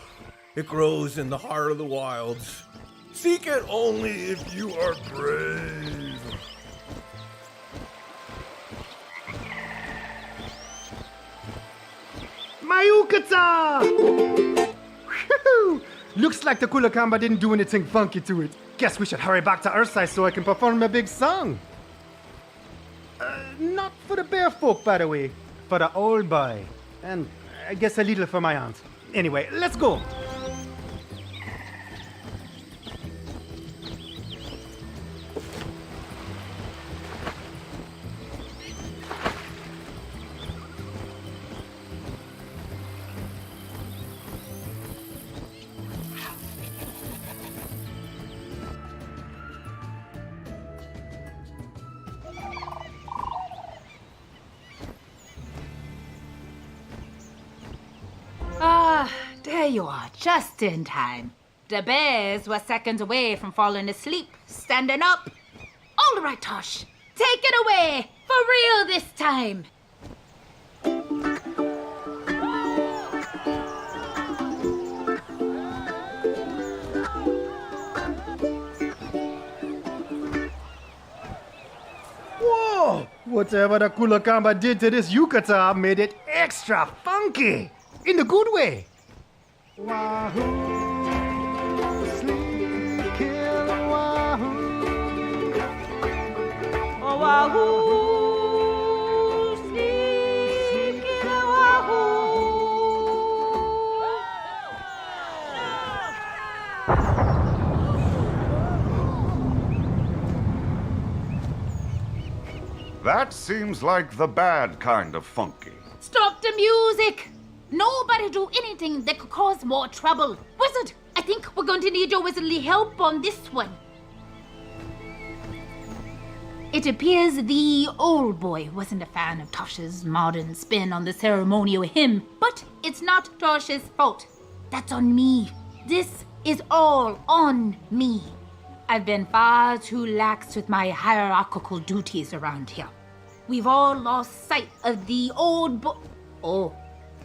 it grows in the heart of the wilds. Seek it only if you are brave. Mayukata! Whew! Looks like the Kulakamba didn't do anything funky to it. Guess we should hurry back to Ursai so I can perform my big song. Not for the bear folk, by the way. For the old boy. And I guess a little for my aunt. Anyway, let's go. Ah, there you are, just in time. The bears were seconds away from falling asleep, standing up. All right, Tosh, take it away, for real this time. Whoa! Whatever the Kulakamba did to this yukata made it extra funky. In the good way. Wahoo, sleep, kill, wahoo. Oh, wahoo, sleep, kill, wahoo. That seems like the bad kind of funky. Stop the music! Nobody do anything that could cause more trouble. Wizard, I think we're going to need your wizardly help on this one. It appears the old boy wasn't a fan of Tosh's modern spin on the ceremonial hymn, but it's not Tosh's fault. That's on me. This is all on me. I've been far too lax with my hierarchical duties around here. We've all lost sight of the old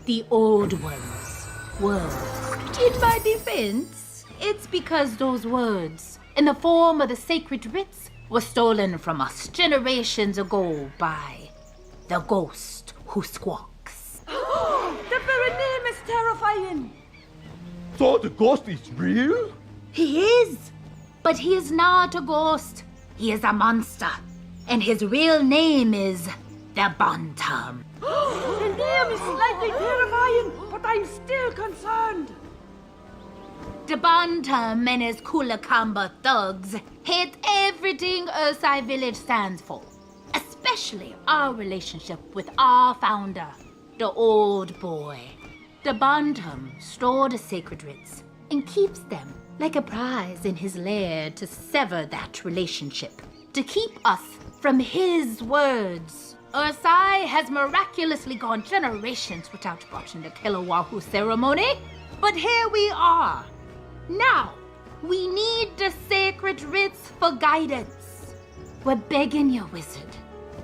the old one's words. In my defense, it's because those words, in the form of the sacred writs, were stolen from us generations ago by the ghost who squawks. The very name is terrifying. So the ghost is real? He is, but he is not a ghost. He is a monster, and his real name is the Bantam. The name is slightly terrifying, but I'm still concerned. The Bantam and his Kulakamba thugs hate everything Earthside Village stands for, especially our relationship with our founder, the old boy. The Bantam store the sacred writs and keeps them like a prize in his lair to sever that relationship, to keep us from his words. Ursai has miraculously gone generations without watching the Kilowahoo ceremony, but here we are. Now, we need the sacred writs for guidance. We're begging you, wizard.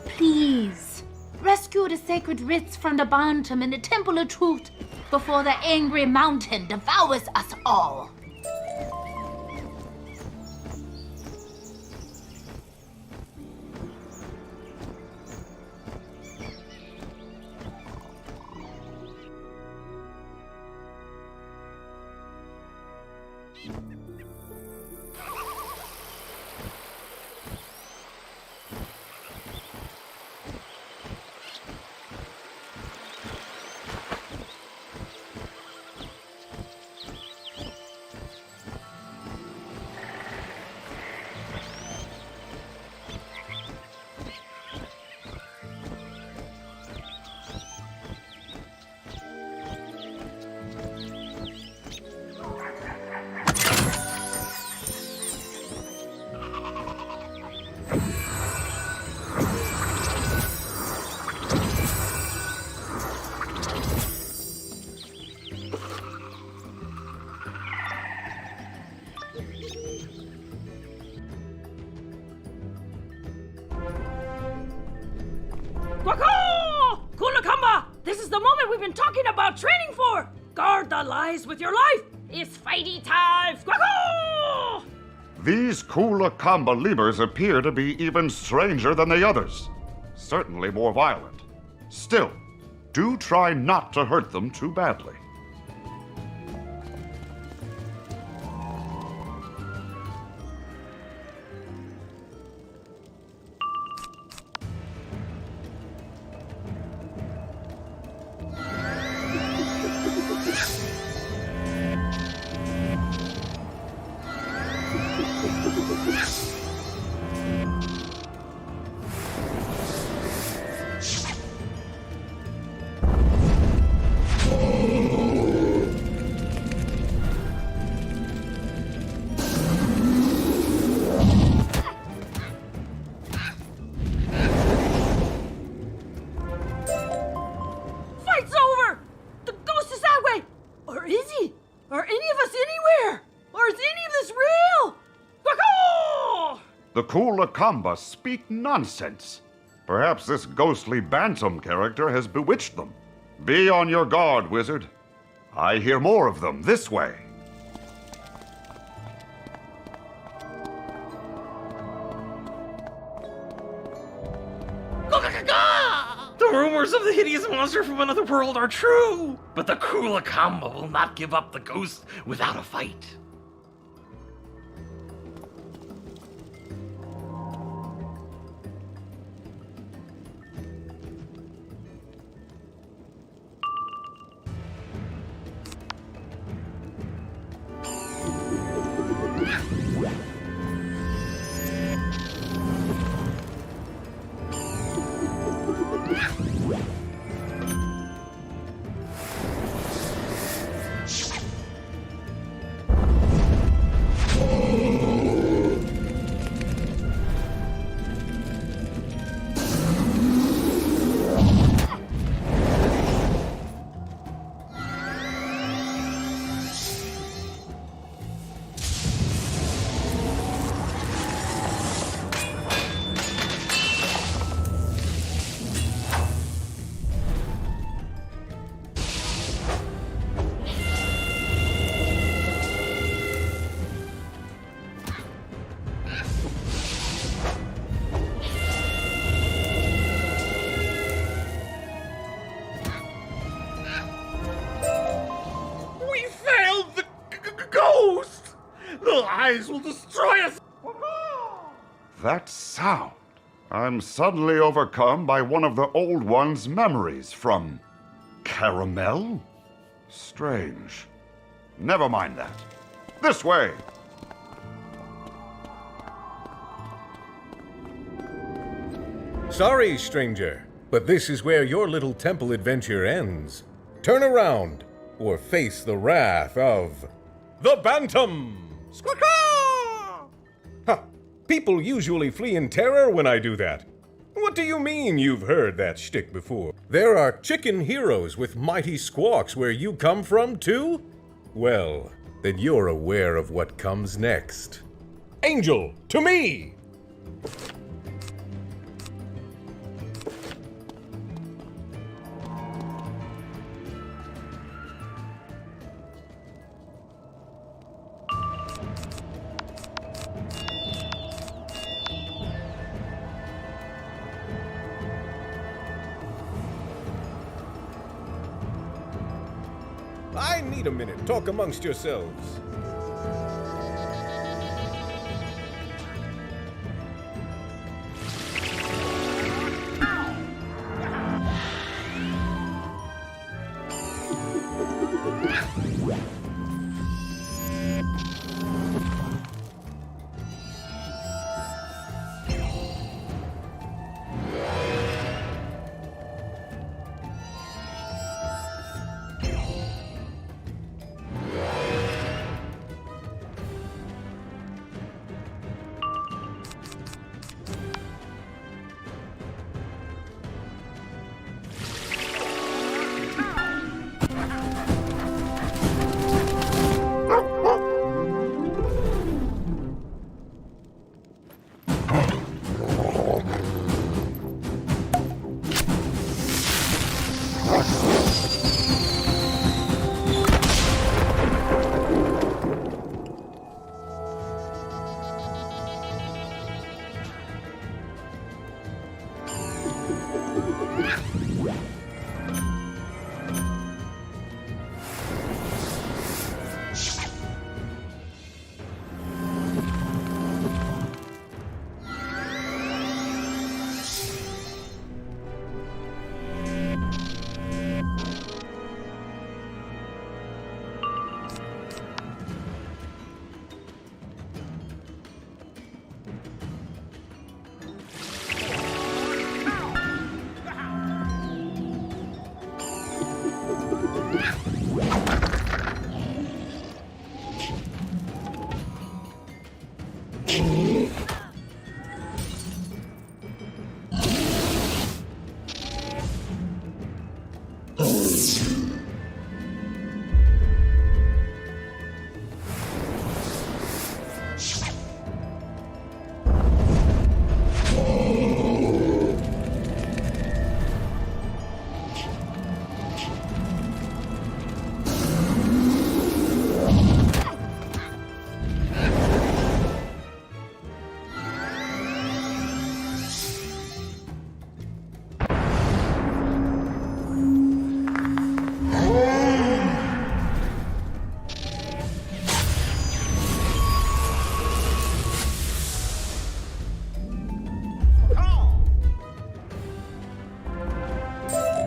Please, rescue the sacred writs from the Bantam in the Temple of Truth before the angry mountain devours us all. Quackoo! Kulakamba! This is the moment we've been talking about training for! Guard the lies with your life! It's fighty time! Quackoo! These Kulakamba lemurs appear to be even stranger than the others. Certainly more violent. Still, do try not to hurt them too badly. The Kulakamba speak nonsense. Perhaps this ghostly bantam character has bewitched them. Be on your guard, wizard. I hear more of them this way. The rumors of the hideous monster from another world are true, but the Kulakamba will not give up the ghost without a fight. Will destroy us! That sound. I'm suddenly overcome by one of the old one's memories from caramel? Strange. Never mind that. This way! Sorry, stranger, but this is where your little temple adventure ends. Turn around, or face the wrath of the Bantam! Ha! People usually flee in terror when I do that. What do you mean you've heard that shtick before? There are chicken heroes with mighty squawks where you come from, too? Well, then you're aware of what comes next. Angel, to me! I need a minute. Talk amongst yourselves.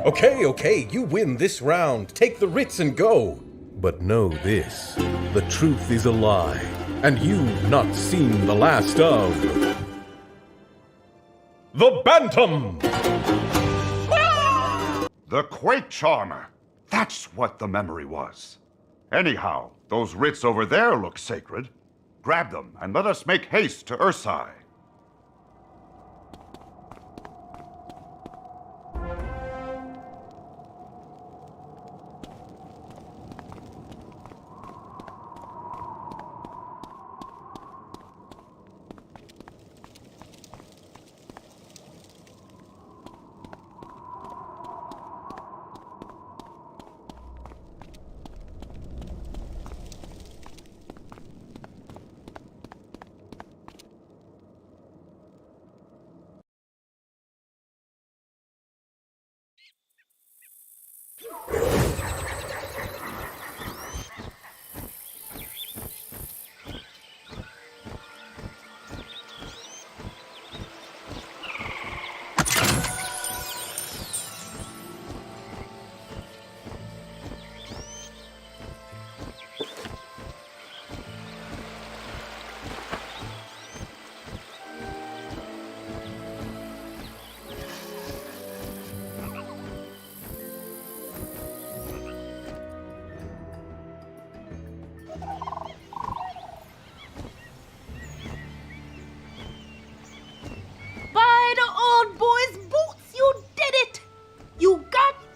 Okay, you win this round. Take the writs and go. But know this, the truth is a lie, and you've not seen the last of the Bantam! The Quake Charmer! That's what the memory was. Anyhow, those writs over there look sacred. Grab them and let us make haste to Ursai.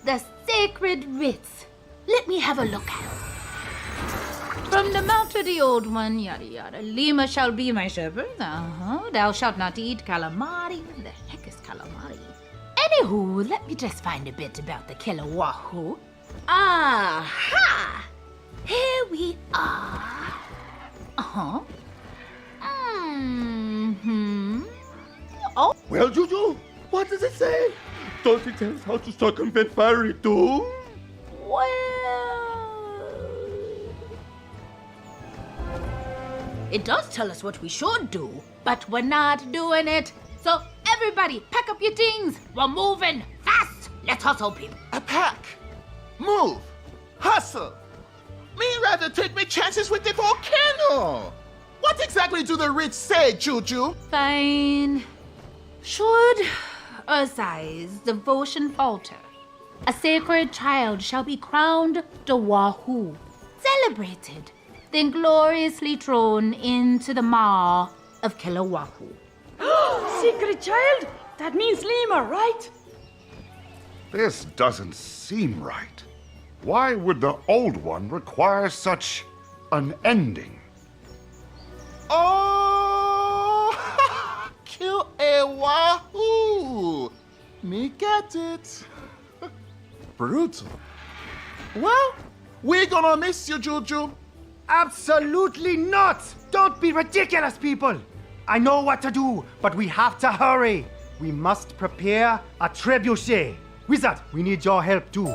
The sacred writs. Let me have a look. From the mouth of the old one, yada yada. Lima shall be my shepherd. Thou shalt not eat calamari. What the heck is calamari? Anywho, let me just find a bit about the killer wahoo. Aha! Here we are. Oh. Well, Juju, what does it say? Does it tell us how to circumvent fiery doom? Well, it does tell us what we should do, but we're not doing it. So everybody, pack up your things. We're moving fast. Let's hustle, people. A pack. Move. Hustle. Me rather take my chances with the volcano. What exactly do the writs say, Juju? Fine. Should Ursai's devotion falter, a sacred child shall be crowned the Wahoo, celebrated, then gloriously thrown into the maw of Killer Wahoo. Secret child? That means Lima, right? This doesn't seem right. Why would the old one require such an ending? Oh! Kill a wahoo! Me get it. Brutal. Well, we're gonna miss you, Juju. Absolutely not! Don't be ridiculous, people! I know what to do, but we have to hurry. We must prepare a trebuchet. Wizard, we need your help too.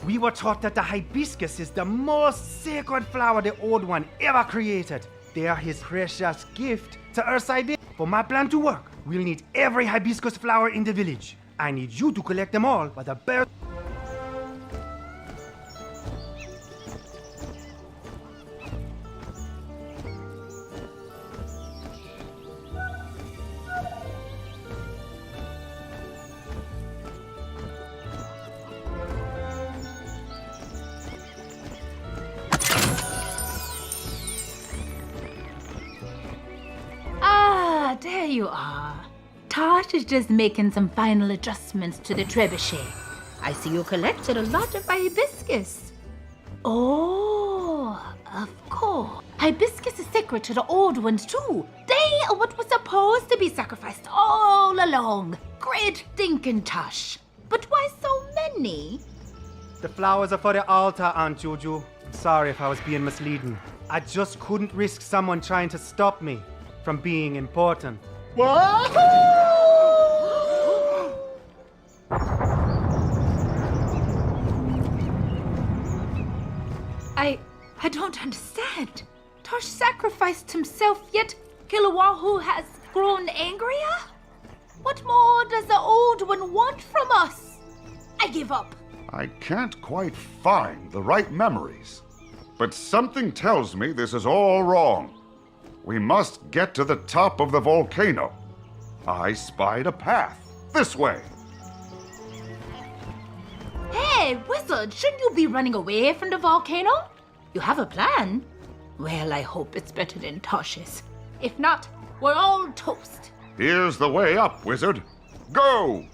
We were taught that the hibiscus is the most sacred flower the Old One ever created. They are his precious gift to Ursai. For my plan to work, we'll need every hibiscus flower in the village. I need you to collect them all by the bear. There you are. Tosh is just making some final adjustments to the trebuchet. I see you collected a lot of hibiscus. Oh, of course. Hibiscus is sacred to the old ones too. They are what was supposed to be sacrificed all along. Great thinking, Tosh. But why so many? The flowers are for the altar, Aunt Juju. Sorry if I was being misleading. I just couldn't risk someone trying to stop me from being important. I don't understand. Tosh sacrificed himself, yet Killer Wahoo has grown angrier? What more does the Old One want from us? I give up. I can't quite find the right memories. But something tells me this is all wrong. We must get to the top of the volcano. I spied a path. This way. Hey, Wizard, shouldn't you be running away from the volcano? You have a plan? Well, I hope it's better than Tosh's. If not, we're all toast. Here's the way up, Wizard. Go!